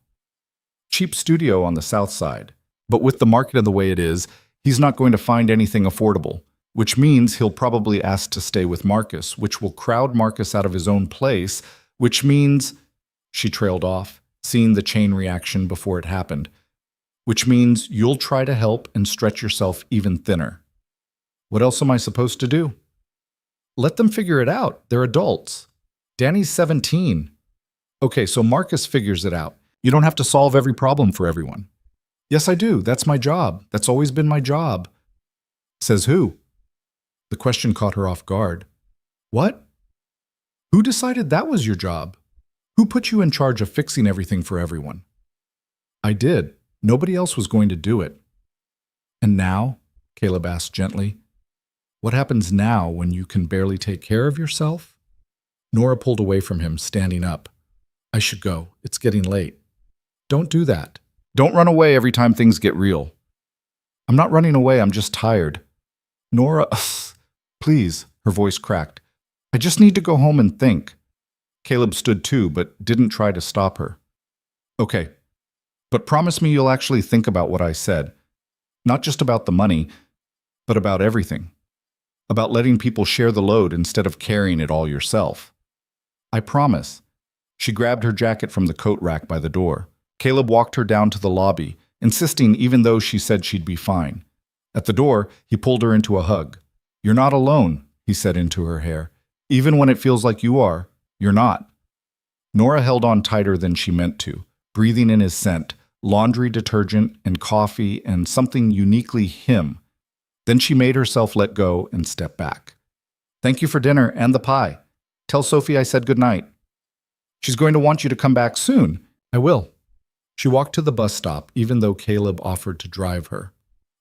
Cheap studio on the south side. But with the market the way it is, he's not going to find anything affordable, which means he'll probably ask to stay with Marcus, which will crowd Marcus out of his own place, which means, she trailed off, seeing the chain reaction before it happened, which means you'll try to help and stretch yourself even thinner. What else am I supposed to do? Let them figure it out. They're adults. Danny's 17. Okay, so Marcus figures it out. You don't have to solve every problem for everyone. Yes, I do. That's my job. That's always been my job. Says who? The question caught her off guard. What? Who decided that was your job? Who put you in charge of fixing everything for everyone? I did. Nobody else was going to do it. And now? Caleb asked gently. What happens now when you can barely take care of yourself? Nora pulled away from him, standing up. I should go. It's getting late. Don't do that. Don't run away every time things get real. I'm not running away, I'm just tired. Nora, please, her voice cracked. I just need to go home and think. Caleb stood too, but didn't try to stop her. Okay, but promise me you'll actually think about what I said. Not just about the money, but about everything. About letting people share the load instead of carrying it all yourself. I promise. She grabbed her jacket from the coat rack by the door. Caleb walked her down to the lobby, insisting even though she said she'd be fine. At the door, he pulled her into a hug. You're not alone, he said into her hair. Even when it feels like you are, you're not. Nora held on tighter than she meant to, breathing in his scent, laundry detergent and coffee and something uniquely him. Then she made herself let go and step back. Thank you for dinner and the pie. Tell Sophie I said goodnight. She's going to want you to come back soon. I will. She walked to the bus stop, even though Caleb offered to drive her.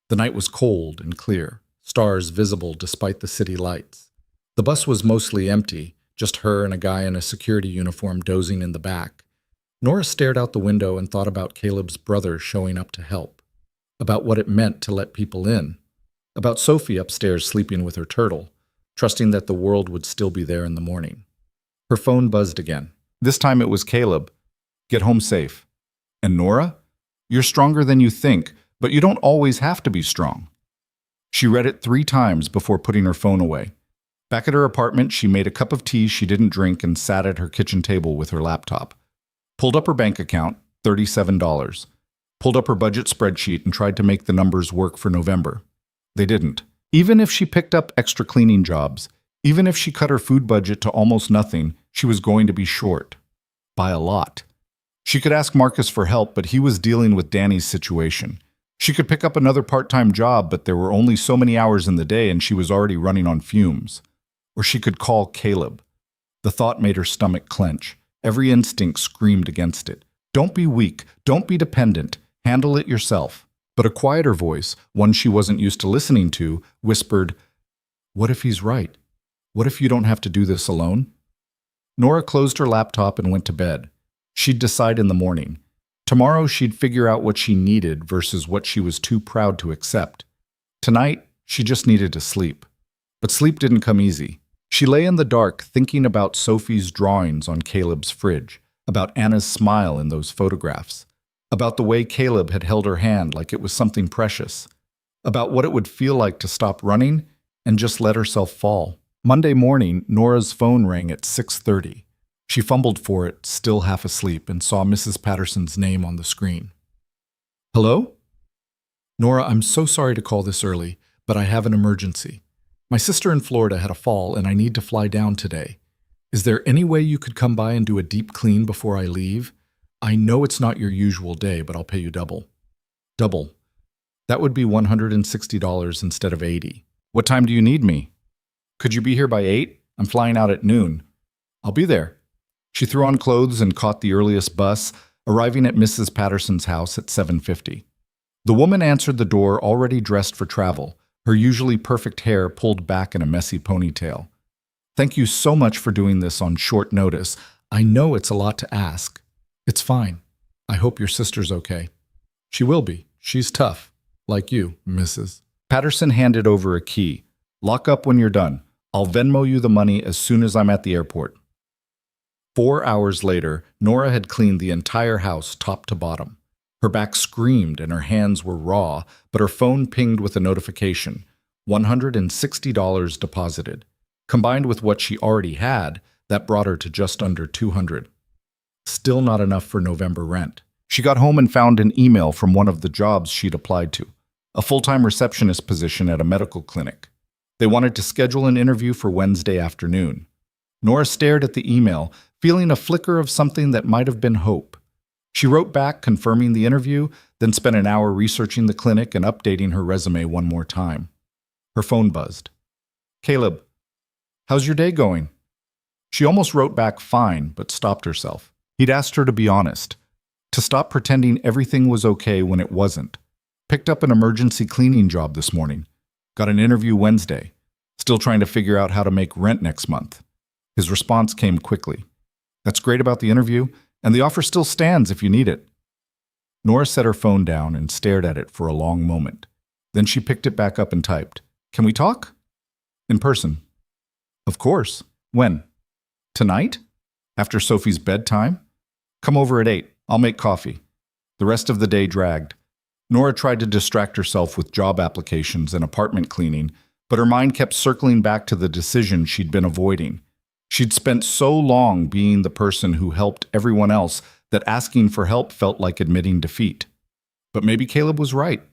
The night was cold and clear, stars visible despite the city lights. The bus was mostly empty, just her and a guy in a security uniform dozing in the back. Nora stared out the window and thought about Caleb's brother showing up to help, about what it meant to let people in, about Sophie upstairs sleeping with her turtle, trusting that the world would still be there in the morning. Her phone buzzed again. This time it was Caleb. Get home safe. And Nora? You're stronger than you think, but you don't always have to be strong. She read it 3 times before putting her phone away. Back at her apartment, she made a cup of tea she didn't drink and sat at her kitchen table with her laptop. Pulled up her bank account, $37. Pulled up her budget spreadsheet and tried to make the numbers work for November. They didn't. Even if she picked up extra cleaning jobs, even if she cut her food budget to almost nothing, she was going to be short. By a lot. She could ask Marcus for help, but he was dealing with Danny's situation. She could pick up another part-time job, but there were only so many hours in the day and she was already running on fumes. Or she could call Caleb. The thought made her stomach clench. Every instinct screamed against it. Don't be weak. Don't be dependent. Handle it yourself. But a quieter voice, one she wasn't used to listening to, whispered, What if he's right? What if you don't have to do this alone? Nora closed her laptop and went to bed. She'd decide in the morning. Tomorrow she'd figure out what she needed versus what she was too proud to accept. Tonight, she just needed to sleep. But sleep didn't come easy. She lay in the dark thinking about Sophie's drawings on Caleb's fridge, about Anna's smile in those photographs, about the way Caleb had held her hand like it was something precious, about what it would feel like to stop running and just let herself fall. Monday morning, Nora's phone rang at 6:30. She fumbled for it, still half asleep, and saw Mrs. Patterson's name on the screen. Hello? Nora, I'm so sorry to call this early, but I have an emergency. My sister in Florida had a fall and I need to fly down today. Is there any way you could come by and do a deep clean before I leave? I know it's not your usual day, but I'll pay you double. Double. That would be $160 instead of $80. What time do you need me? Could you be here by 8? I'm flying out at noon. I'll be there. She threw on clothes and caught the earliest bus, arriving at Mrs. Patterson's house at 7:50. The woman answered the door already dressed for travel, her usually perfect hair pulled back in a messy ponytail. Thank you so much for doing this on short notice. I know it's a lot to ask. It's fine. I hope your sister's okay. She will be. She's tough. Like you, Mrs. Patterson handed over a key. Lock up when you're done. I'll Venmo you the money as soon as I'm at the airport. 4 hours later, Nora had cleaned the entire house top to bottom. Her back screamed and her hands were raw, but her phone pinged with a notification. $160 deposited. Combined with what she already had, That brought her to just under 200. Still not enough for November rent. She got home and found an email from one of the jobs she'd applied to, a full-time receptionist position at a medical clinic. They wanted to schedule an interview for Wednesday afternoon. Nora stared at the email, feeling a flicker of something that might have been hope. She wrote back confirming the interview, then spent an hour researching the clinic and updating her resume one more time. Her phone buzzed. "Caleb, how's your day going?" She almost wrote back fine, but stopped herself. He'd asked her to be honest, to stop pretending everything was okay when it wasn't. Picked up an emergency cleaning job this morning. Got an interview Wednesday. Still trying to figure out how to make rent next month. His response came quickly. "That's great about the interview, and the offer still stands if you need it." Nora set her phone down and stared at it for a long moment. Then she picked it back up and typed, "Can we talk?" "In person." "Of course. When? Tonight? After Sophie's bedtime? Come over at 8. I'll make coffee." The rest of the day dragged. Nora tried to distract herself with job applications and apartment cleaning, but her mind kept circling back to the decision she'd been avoiding. She'd spent so long being the person who helped everyone else that asking for help felt like admitting defeat. But maybe Caleb was right.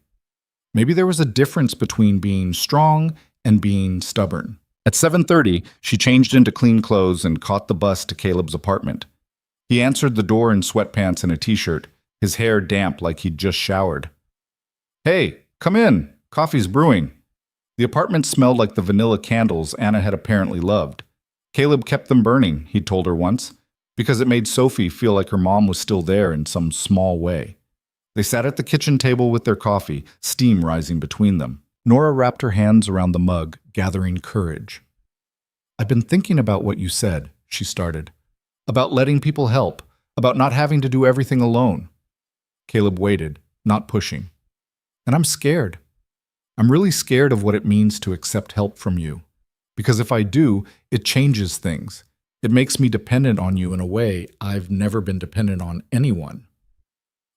Maybe there was a difference between being strong and being stubborn. At 7:30, she changed into clean clothes and caught the bus to Caleb's apartment. He answered the door in sweatpants and a t-shirt, his hair damp like he'd just showered. "Hey, come in. Coffee's brewing." The apartment smelled like the vanilla candles Anna had apparently loved. Caleb kept them burning, he'd told her once, because it made Sophie feel like her mom was still there in some small way. They sat at the kitchen table with their coffee, steam rising between them. Nora wrapped her hands around the mug, gathering courage. "I've been thinking about what you said," she started. "About letting people help, about not having to do everything alone." Caleb waited, not pushing. "And I'm scared. I'm really scared of what it means to accept help from you. Because if I do, it changes things. It makes me dependent on you in a way I've never been dependent on anyone.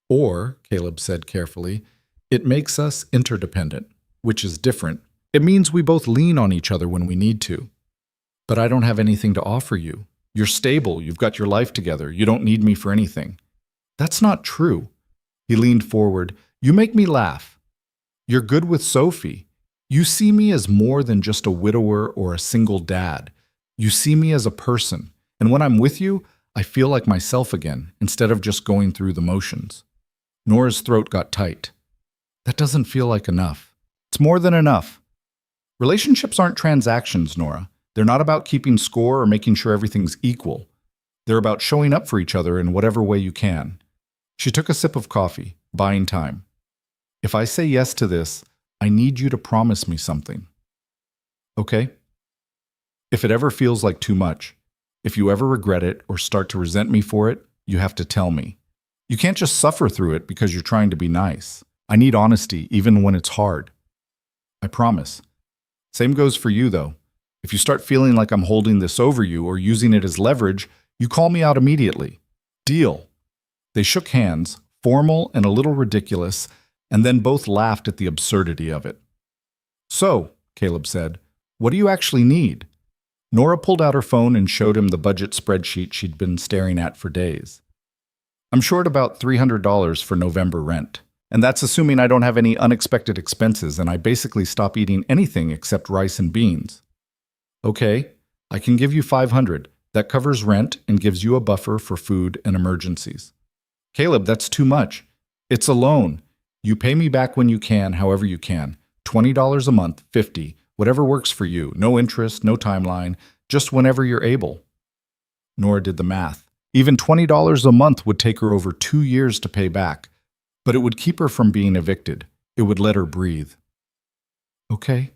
Or," Caleb said carefully, "it makes us interdependent, which is different. It means we both lean on each other when we need to. But I don't have anything to offer you. You're stable, you've got your life together, you don't need me for anything." "That's not true." He leaned forward. "You make me laugh. You're good with Sophie. You see me as more than just a widower or a single dad. You see me as a person, and when I'm with you, I feel like myself again, instead of just going through the motions." Nora's throat got tight. "That doesn't feel like enough." "It's more than enough. Relationships aren't transactions, Nora. They're not about keeping score or making sure everything's equal. They're about showing up for each other in whatever way you can." She took a sip of coffee, buying time. "If I say yes to this, I need you to promise me something." "Okay?" "If it ever feels like too much, if you ever regret it or start to resent me for it, you have to tell me. You can't just suffer through it because you're trying to be nice. I need honesty, even when it's hard." "I promise." "Same goes for you, though. If you start feeling like I'm holding this over you or using it as leverage, you call me out immediately. Deal." They shook hands, formal and a little ridiculous, and then both laughed at the absurdity of it. "So," Caleb said, "what do you actually need?" Nora pulled out her phone and showed him the budget spreadsheet she'd been staring at for days. "I'm short about $300 for November rent, and that's assuming I don't have any unexpected expenses and I basically stop eating anything except rice and beans." "Okay, I can give you $500. That covers rent and gives you a buffer for food and emergencies." "Caleb, that's too much. It's a loan. You pay me back when you can, however you can. $20 a month, $50, whatever works for you. No interest, no timeline, just whenever you're able." Nora did the math. Even $20 a month would take her over 2 years to pay back, but it would keep her from being evicted. It would let her breathe. "Okay,"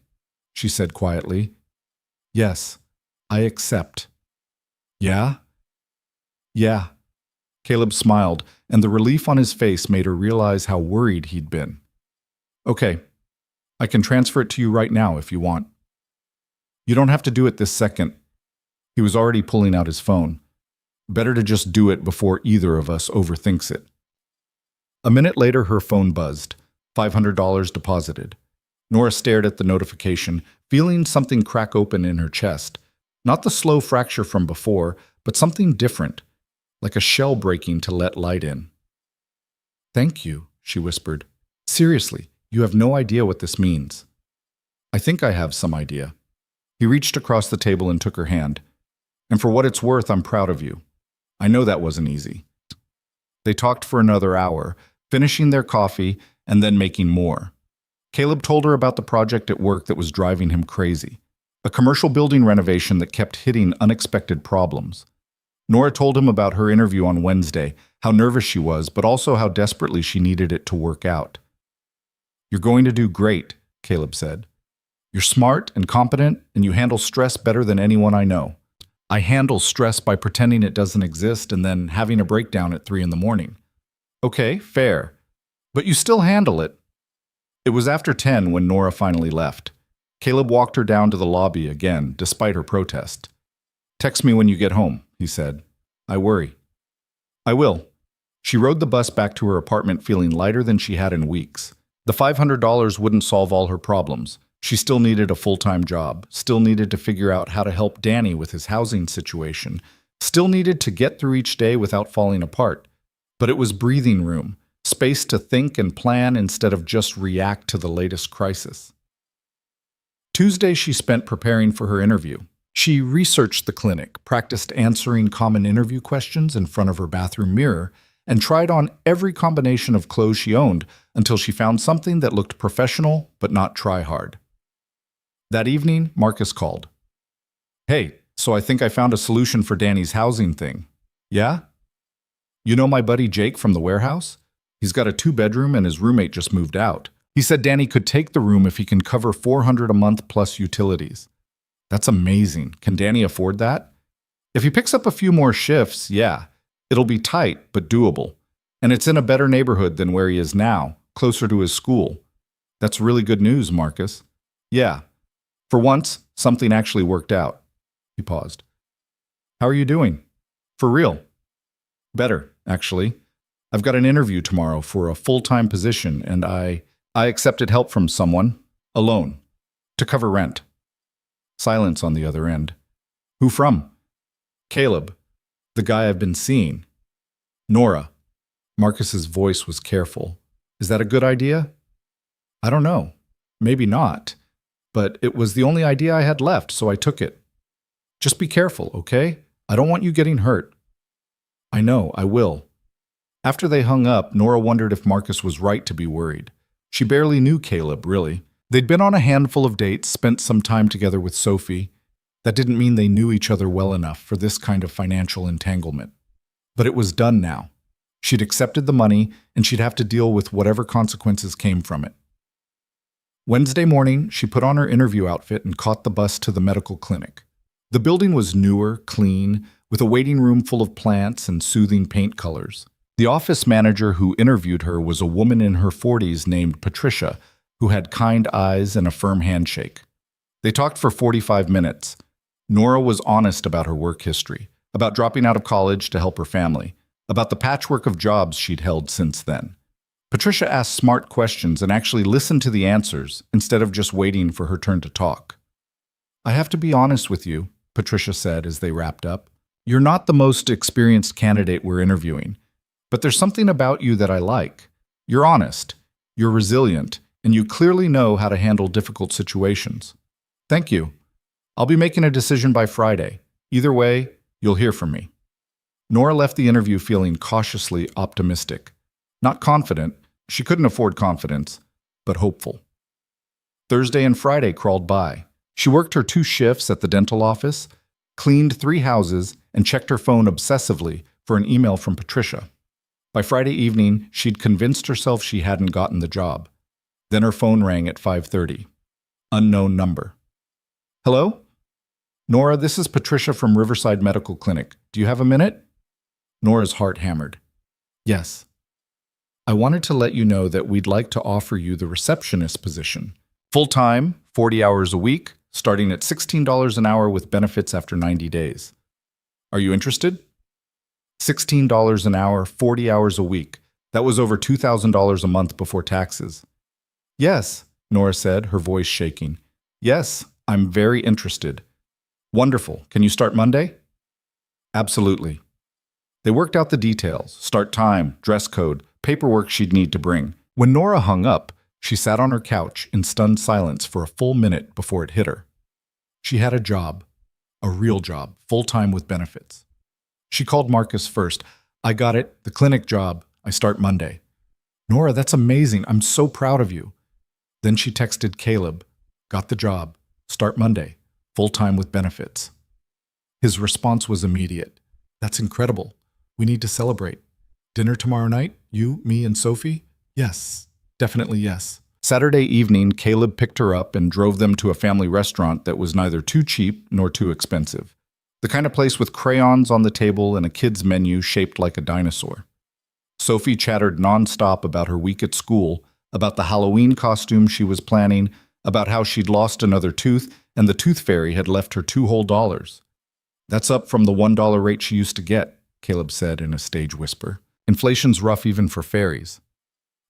she said quietly. "Yes, I accept." "Yeah?" "Yeah." Caleb smiled, and the relief on his face made her realize how worried he'd been. "Okay, I can transfer it to you right now if you want." "You don't have to do it this second." He was already pulling out his phone. Better to just do it before either of us overthinks it. A minute later, her phone buzzed. $500 deposited. Nora stared at the notification, feeling something crack open in her chest. Not the slow fracture from before, but something different, like a shell breaking to let light in. "Thank you," she whispered. "Seriously, you have no idea what this means." "I think I have some idea." He reached across the table and took her hand. "And for what it's worth, I'm proud of you. I know that wasn't easy." They talked for another hour, finishing their coffee and then making more. Caleb told her about the project at work that was driving him crazy, a commercial building renovation that kept hitting unexpected problems. Nora told him about her interview on Wednesday, how nervous she was, but also how desperately she needed it to work out. "You're going to do great," Caleb said. "You're smart and competent, and you handle stress better than anyone I know. I handle stress by pretending it doesn't exist and then having a breakdown at 3 in the morning. Okay, fair. But you still handle it." It was after 10 when Nora finally left. Caleb walked her down to the lobby again, despite her protest. "Text me when you get home," he said. "I worry." "I will." She rode the bus back to her apartment feeling lighter than she had in weeks. The $500 wouldn't solve all her problems. She still needed a full-time job, still needed to figure out how to help Danny with his housing situation, still needed to get through each day without falling apart. But it was breathing room, space to think and plan instead of just react to the latest crisis. Tuesday she spent preparing for her interview. She researched the clinic, practiced answering common interview questions in front of her bathroom mirror, and tried on every combination of clothes she owned until she found something that looked professional but not try-hard. That evening, Marcus called. "Hey, so I think I found a solution for Danny's housing thing." "Yeah? You know my buddy Jake from the warehouse? He's got a 2-bedroom and his roommate just moved out. He said Danny could take the room if he can cover $400 a month plus utilities." "That's amazing. Can Danny afford that?" "If he picks up a few more shifts, yeah. It'll be tight, but doable. And it's in a better neighborhood than where he is now, closer to his school." "That's really good news, Marcus." "Yeah. For once, something actually worked out." He paused. "How are you doing?" "For real?" "Better, actually. I've got an interview tomorrow for a full-time position, and I accepted help from someone, a loan, to cover rent." Silence on the other end. "Who from?" "Caleb, the guy I've been seeing." "Nora." Marcus's voice was careful. "Is that a good idea?" "I don't know. Maybe not. But it was the only idea I had left, so I took it. Just be careful, okay? I don't want you getting hurt." "I know, I will." After they hung up, Nora wondered if Marcus was right to be worried. She barely knew Caleb, really. They'd been on a handful of dates, spent some time together with Sophie. That didn't mean they knew each other well enough for this kind of financial entanglement. But it was done now. She'd accepted the money, and she'd have to deal with whatever consequences came from it. Wednesday morning, she put on her interview outfit and caught the bus to the medical clinic. The building was newer, clean, with a waiting room full of plants and soothing paint colors. The office manager who interviewed her was a woman in her 40s named Patricia, who had kind eyes and a firm handshake. They talked for 45 minutes. Nora was honest about her work history, about dropping out of college to help her family, about the patchwork of jobs she'd held since then. Patricia asked smart questions and actually listened to the answers instead of just waiting for her turn to talk. "I have to be honest with you," Patricia said as they wrapped up. "You're not the most experienced candidate we're interviewing, but there's something about you that I like. You're honest, you're resilient, and you clearly know how to handle difficult situations." "Thank you. I'll be making a decision by Friday. Either way, you'll hear from me." Nora left the interview feeling cautiously optimistic. Not confident, she couldn't afford confidence, but hopeful. Thursday and Friday crawled by. She worked her 2 shifts at the dental office, cleaned 3 houses, and checked her phone obsessively for an email from Patricia. By Friday evening, she'd convinced herself she hadn't gotten the job. Then her phone rang at 5:30. Unknown number. "Hello? Nora, this is Patricia from Riverside Medical Clinic. Do you have a minute?" Nora's heart hammered. "Yes. I wanted to let you know that we'd like to offer you the receptionist position. Full-time, 40 hours a week, starting at $16 an hour with benefits after 90 days. Are you interested?" $16 an hour, 40 hours a week. That was over $2,000 a month before taxes. "Yes," Nora said, her voice shaking. "Yes, I'm very interested." Wonderful. Can you start Monday? Absolutely. They worked out the details, start time, dress code, paperwork she'd need to bring. When Nora hung up, she sat on her couch in stunned silence for a full minute before it hit her. She had a job, a real job, full-time with benefits. She called Marcus first. I got it, the clinic job. I start Monday. Nora, that's amazing. I'm so proud of you. Then she texted Caleb. Got the job. Start Monday. Full-time with benefits. His response was immediate. That's incredible. We need to celebrate. Dinner tomorrow night? You, me, and Sophie? Yes. Definitely yes. Saturday evening, Caleb picked her up and drove them to a family restaurant that was neither too cheap nor too expensive. The kind of place with crayons on the table and a kid's menu shaped like a dinosaur. Sophie chattered nonstop about her week at school, about the Halloween costume she was planning, about how she'd lost another tooth and the tooth fairy had left her $2 whole. That's up from the $1 rate she used to get, Caleb said in a stage whisper. Inflation's rough even for fairies.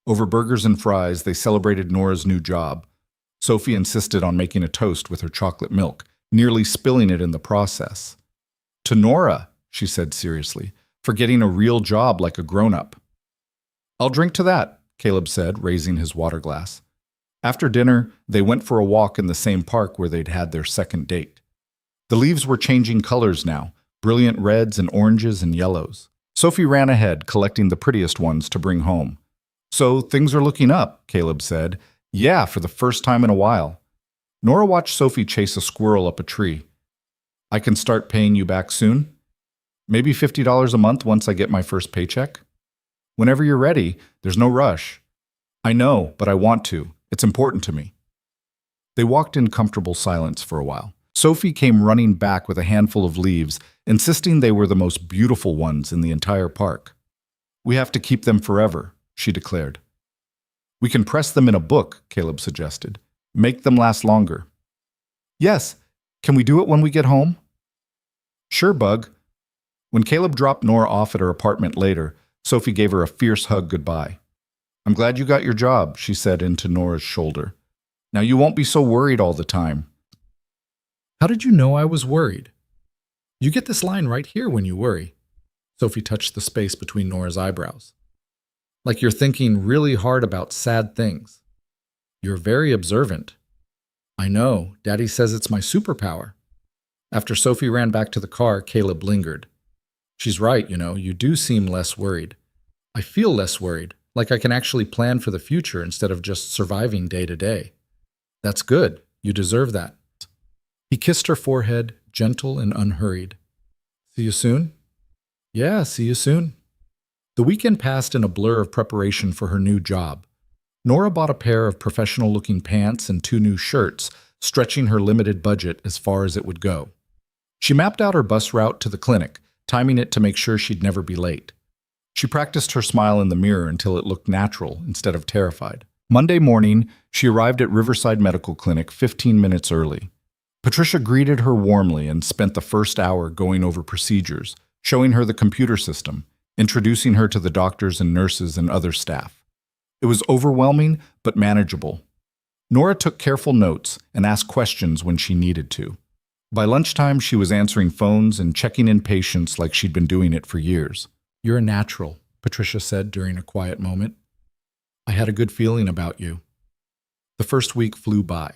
Over burgers and fries, they celebrated Nora's new job. Sophie insisted on making a toast with her chocolate milk, nearly spilling it in the process. To Nora, she said seriously, for getting a real job like a grown-up. I'll drink to that, Caleb said, raising his water glass. After dinner, they went for a walk in the same park where they'd had their second date. The leaves were changing colors now, brilliant reds and oranges and yellows. Sophie ran ahead, collecting the prettiest ones to bring home. So things are looking up, Caleb said. Yeah, for the first time in a while. Nora watched Sophie chase a squirrel up a tree. I can start paying you back soon? Maybe $50 a month once I get my first paycheck? Whenever you're ready, there's no rush. I know, but I want to. It's important to me. They walked in comfortable silence for a while. Sophie came running back with a handful of leaves, insisting they were the most beautiful ones in the entire park. We have to keep them forever, she declared. We can press them in a book, Caleb suggested. Make them last longer. Yes. Can we do it when we get home? Sure, Bug. When Caleb dropped Nora off at her apartment later, Sophie gave her a fierce hug goodbye. I'm glad you got your job, she said into Nora's shoulder. Now you won't be so worried all the time. How did you know I was worried? You get this line right here when you worry. Sophie touched the space between Nora's eyebrows. Like you're thinking really hard about sad things. You're very observant. I know, Daddy says it's my superpower. After Sophie ran back to the car, Caleb lingered. She's right, you do seem less worried. I feel less worried, like I can actually plan for the future instead of just surviving day to day. That's good. You deserve that. He kissed her forehead, gentle and unhurried. See you soon? Yeah, see you soon. The weekend passed in a blur of preparation for her new job. Nora bought a pair of professional-looking pants and 2 new shirts, stretching her limited budget as far as it would go. She mapped out her bus route to the clinic, timing it to make sure she'd never be late. She practiced her smile in the mirror until it looked natural instead of terrified. Monday morning, she arrived at Riverside Medical Clinic 15 minutes early. Patricia greeted her warmly and spent the first hour going over procedures, showing her the computer system, introducing her to the doctors and nurses and other staff. It was overwhelming, but manageable. Nora took careful notes and asked questions when she needed to. By lunchtime, she was answering phones and checking in patients like she'd been doing it for years. You're a natural, Patricia said during a quiet moment. I had a good feeling about you. The first week flew by.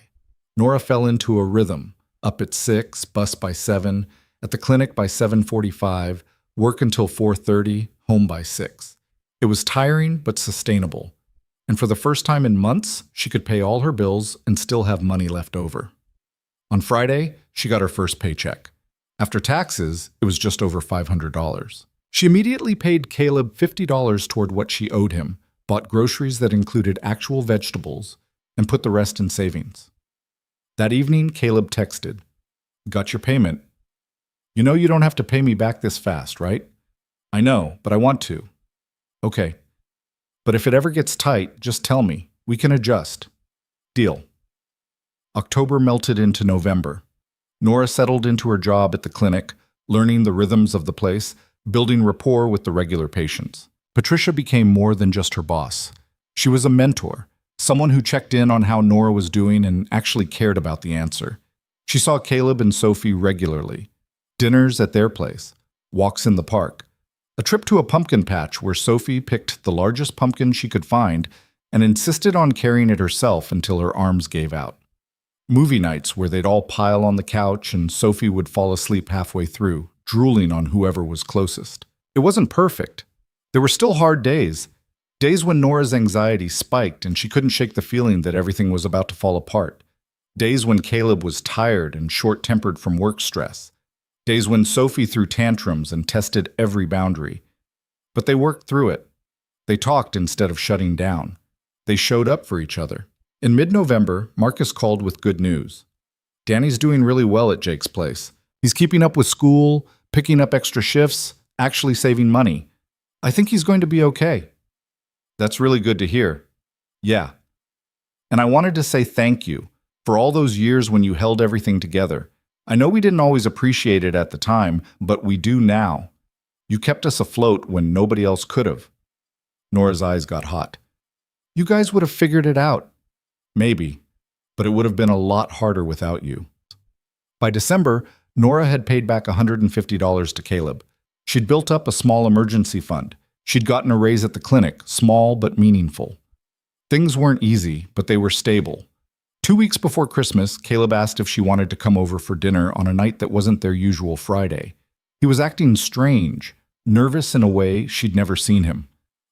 Nora fell into a rhythm, up at 6, bus by 7, at the clinic by 7:45, work until 4:30, home by 6. It was tiring but sustainable. And for the first time in months, she could pay all her bills and still have money left over. On Friday, she got her first paycheck. After taxes, it was just over $500. She immediately paid Caleb $50 toward what she owed him, bought groceries that included actual vegetables, and put the rest in savings. That evening, Caleb texted, Got your payment. You know you don't have to pay me back this fast, right? I know, but I want to. Okay. But if it ever gets tight, just tell me. We can adjust. Deal. October melted into November. Nora settled into her job at the clinic, learning the rhythms of the place, building rapport with the regular patients. Patricia became more than just her boss. She was a mentor, someone who checked in on how Nora was doing and actually cared about the answer. She saw Caleb and Sophie regularly. Dinners at their place, walks in the park, a trip to a pumpkin patch where Sophie picked the largest pumpkin she could find and insisted on carrying it herself until her arms gave out. Movie nights where they'd all pile on the couch and Sophie would fall asleep halfway through, drooling on whoever was closest. It wasn't perfect. There were still hard days. Days when Nora's anxiety spiked and she couldn't shake the feeling that everything was about to fall apart. Days when Caleb was tired and short-tempered from work stress. Days when Sophie threw tantrums and tested every boundary. But they worked through it. They talked instead of shutting down. They showed up for each other. In mid-November, Marcus called with good news. Danny's doing really well at Jake's place. He's keeping up with school, picking up extra shifts, actually saving money. I think he's going to be okay. That's really good to hear. Yeah. And I wanted to say thank you for all those years when you held everything together. I know we didn't always appreciate it at the time, but we do now. You kept us afloat when nobody else could have. Nora's eyes got hot. You guys would have figured it out. Maybe, but it would have been a lot harder without you. By December, Nora had paid back $150 to Caleb. She'd built up a small emergency fund. She'd gotten a raise at the clinic, small but meaningful. Things weren't easy, but they were stable. 2 weeks before Christmas, Caleb asked if she wanted to come over for dinner on a night that wasn't their usual Friday. He was acting strange, nervous in a way she'd never seen him.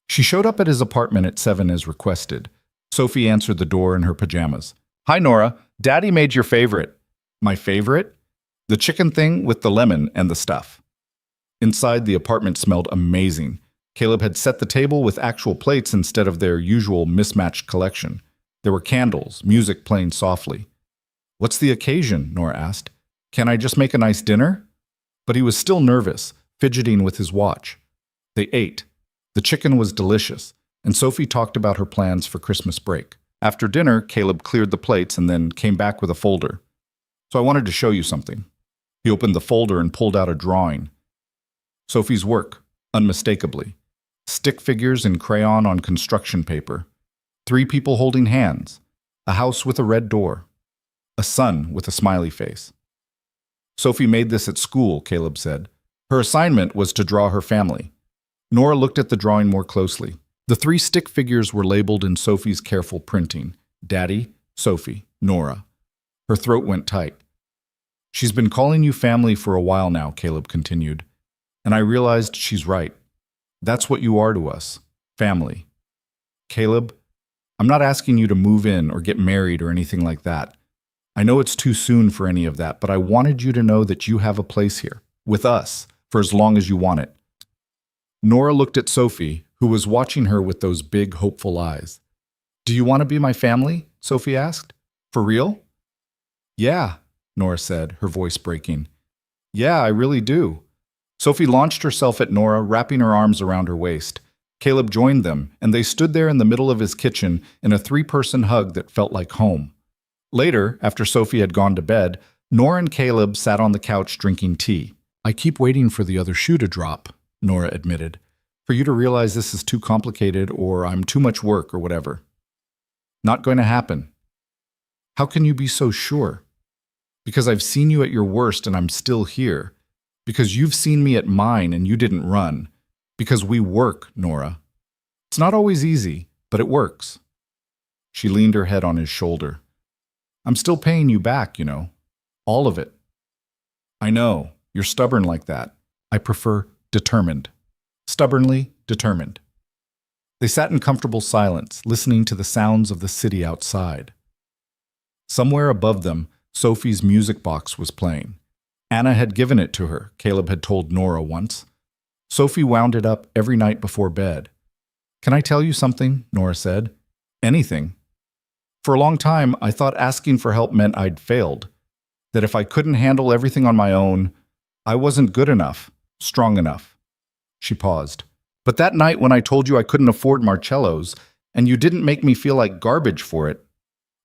She showed up at his apartment at 7 as requested. Sophie answered the door in her pajamas. Hi, Nora. Daddy made your favorite. My favorite? The chicken thing with the lemon and the stuff. Inside, the apartment smelled amazing. Caleb had set the table with actual plates instead of their usual mismatched collection. There were candles, music playing softly. What's the occasion? Nora asked. Can I just make a nice dinner? But he was still nervous, fidgeting with his watch. They ate. The chicken was delicious, and Sophie talked about her plans for Christmas break. After dinner, Caleb cleared the plates and then came back with a folder. So I wanted to show you something. He opened the folder and pulled out a drawing. Sophie's work, unmistakably. Stick figures in crayon on construction paper. 3 people holding hands. A house with a red door. A sun with a smiley face. Sophie made this at school, Caleb said. Her assignment was to draw her family. Nora looked at the drawing more closely. The 3 stick figures were labeled in Sophie's careful printing. Daddy, Sophie, Nora. Her throat went tight. She's been calling you family for a while now, Caleb continued. And I realized she's right. That's what you are to us. Family. Caleb, I'm not asking you to move in or get married or anything like that. I know it's too soon for any of that, but I wanted you to know that you have a place here, with us, for as long as you want it. Nora looked at Sophie, who was watching her with those big, hopeful eyes. Do you want to be my family? Sophie asked. For real? Yeah, Nora said, her voice breaking. Yeah, I really do. Sophie launched herself at Nora, wrapping her arms around her waist. Caleb joined them, and they stood there in the middle of his kitchen in a 3-person hug that felt like home. Later, after Sophie had gone to bed, Nora and Caleb sat on the couch drinking tea. I keep waiting for the other shoe to drop, Nora admitted. For you to realize this is too complicated or I'm too much work or whatever. Not going to happen. How can you be so sure? Because I've seen you at your worst and I'm still here. Because you've seen me at mine and you didn't run. Because we work, Nora. It's not always easy, but it works. She leaned her head on his shoulder. I'm still paying you back, you know. All of it. I know, you're stubborn like that. I prefer determined. Stubbornly determined. They sat in comfortable silence, listening to the sounds of the city outside. Somewhere above them, Sophie's music box was playing. Anna had given it to her, Caleb had told Nora once. Sophie wound it up every night before bed. Can I tell you something? Nora said. Anything. For a long time, I thought asking for help meant I'd failed. That if I couldn't handle everything on my own, I wasn't good enough, strong enough. She paused. But that night when I told you I couldn't afford Marcello's, and you didn't make me feel like garbage for it,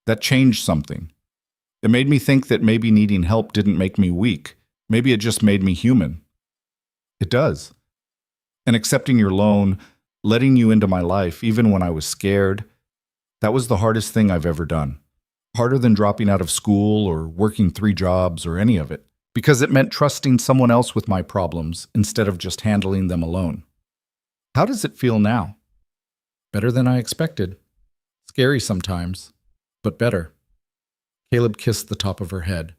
that changed something. It made me think that maybe needing help didn't make me weak. Maybe it just made me human. It does. And accepting your loan, letting you into my life, even when I was scared, that was the hardest thing I've ever done. harder than dropping out of school or working 3 jobs or any of it, because it meant trusting someone else with my problems instead of just handling them alone. How does it feel now? Better than I expected. Scary sometimes, but better. Caleb kissed the top of her head.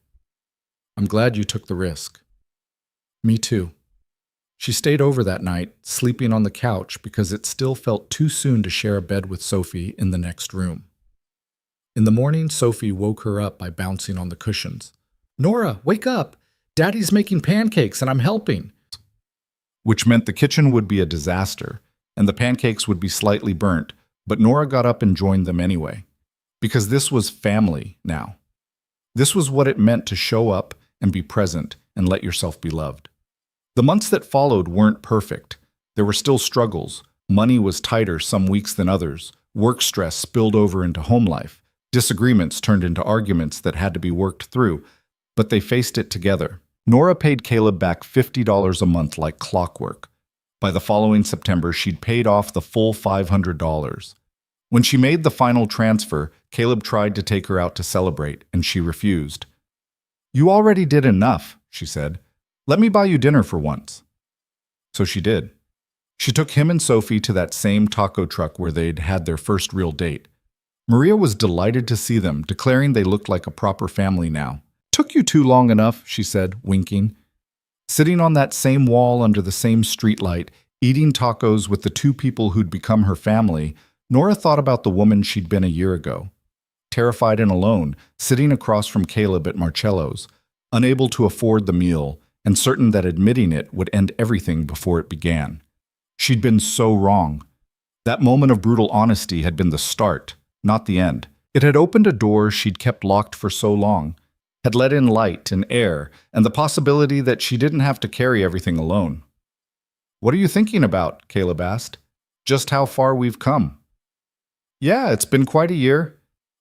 I'm glad you took the risk. Me too. She stayed over that night, sleeping on the couch because it still felt too soon to share a bed with Sophie in the next room. In the morning, Sophie woke her up by bouncing on the cushions. Nora, wake up! Daddy's making pancakes and I'm helping. Which meant the kitchen would be a disaster, and the pancakes would be slightly burnt, but Nora got up and joined them anyway. Because this was family now. This was what it meant to show up and be present and let yourself be loved. The months that followed weren't perfect. There were still struggles. Money was tighter some weeks than others. Work stress spilled over into home life. Disagreements turned into arguments that had to be worked through, but they faced it together. Nora paid Caleb back $50 a month like clockwork. By the following September, she'd paid off the full $500. When she made the final transfer, Caleb tried to take her out to celebrate, and she refused. You already did enough, she said. Let me buy you dinner for once. So she did. She took him and Sophie to that same taco truck where they'd had their first real date. Maria was delighted to see them, declaring they looked like a proper family now. Took you too long enough, she said, winking. Sitting on that same wall under the same streetlight, eating tacos with the 2 people who'd become her family, Nora thought about the woman she'd been a year ago. Terrified and alone, sitting across from Caleb at Marcello's, unable to afford the meal, and certain that admitting it would end everything before it began. She'd been so wrong. That moment of brutal honesty had been the start, not the end. It had opened a door she'd kept locked for so long, had let in light and air, and the possibility that she didn't have to carry everything alone. What are you thinking about? Caleb asked. Just how far we've come. Yeah, it's been quite a year.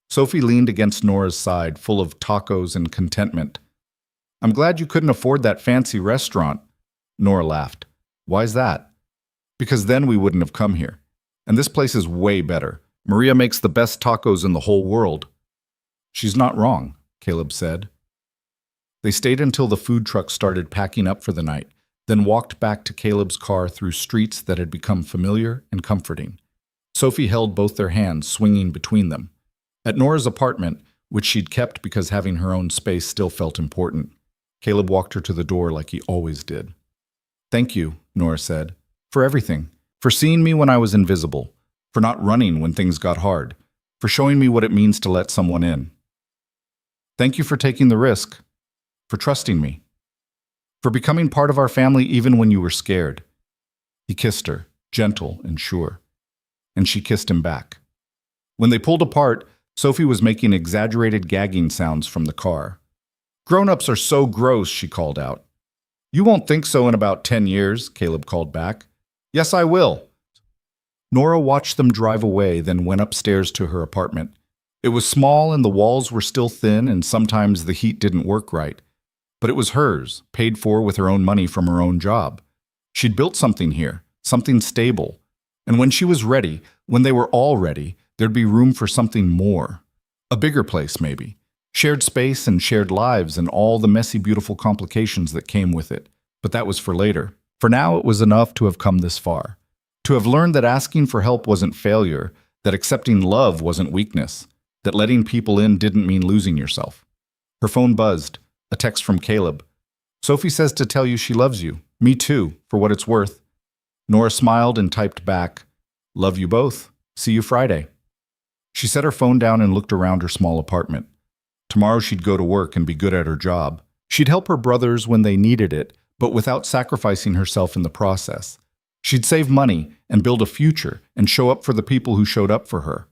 Sophie leaned against Nora's side, full of tacos and contentment. I'm glad you couldn't afford that fancy restaurant. Nora laughed. Why's that? Because then we wouldn't have come here. And this place is way better. Maria makes the best tacos in the whole world. She's not wrong, Caleb said. They stayed until the food truck started packing up for the night, then walked back to Caleb's car through streets that had become familiar and comforting. Sophie held both their hands, swinging between them. At Nora's apartment, which she'd kept because having her own space still felt important, Caleb walked her to the door like he always did. Thank you, Nora said, for everything, for seeing me when I was invisible, for not running when things got hard, for showing me what it means to let someone in. Thank you for taking the risk, for trusting me, for becoming part of our family even when you were scared. He kissed her, gentle and sure, and she kissed him back. When they pulled apart, Sophie was making exaggerated gagging sounds from the car. Grown-ups are so gross, she called out. You won't think so in about 10 years, Caleb called back. Yes, I will. Nora watched them drive away, then went upstairs to her apartment. It was small and the walls were still thin and sometimes the heat didn't work right. But it was hers, paid for with her own money from her own job. She'd built something here, something stable. And when she was ready, when they were all ready, there'd be room for something more. A bigger place, maybe. Shared space and shared lives and all the messy, beautiful complications that came with it. But that was for later. For now, it was enough to have come this far. To have learned that asking for help wasn't failure, that accepting love wasn't weakness, that letting people in didn't mean losing yourself. Her phone buzzed. A text from Caleb. Sophie says to tell you she loves you. Me too, for what it's worth. Nora smiled and typed back, Love you both. See you Friday. She set her phone down and looked around her small apartment. Tomorrow she'd go to work and be good at her job. She'd help her brothers when they needed it, but without sacrificing herself in the process. She'd save money and build a future and show up for the people who showed up for her.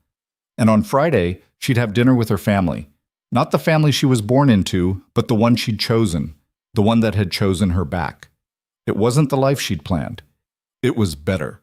And on Friday, she'd have dinner with her family. Not the family she was born into, but the one she'd chosen, the one that had chosen her back. It wasn't the life she'd planned. It was better.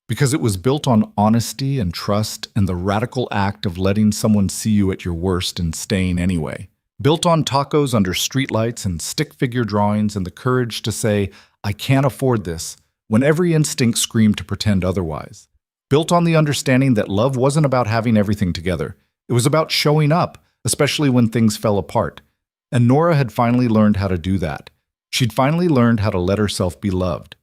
Because it was built on honesty and trust and the radical act of letting someone see you at your worst and staying anyway. Built on tacos under streetlights and stick figure drawings and the courage to say, I can't afford this, when every instinct screamed to pretend otherwise. Built on the understanding that love wasn't about having everything together. It was about showing up, especially when things fell apart. And Nora had finally learned how to do that. She'd finally learned how to let herself be loved.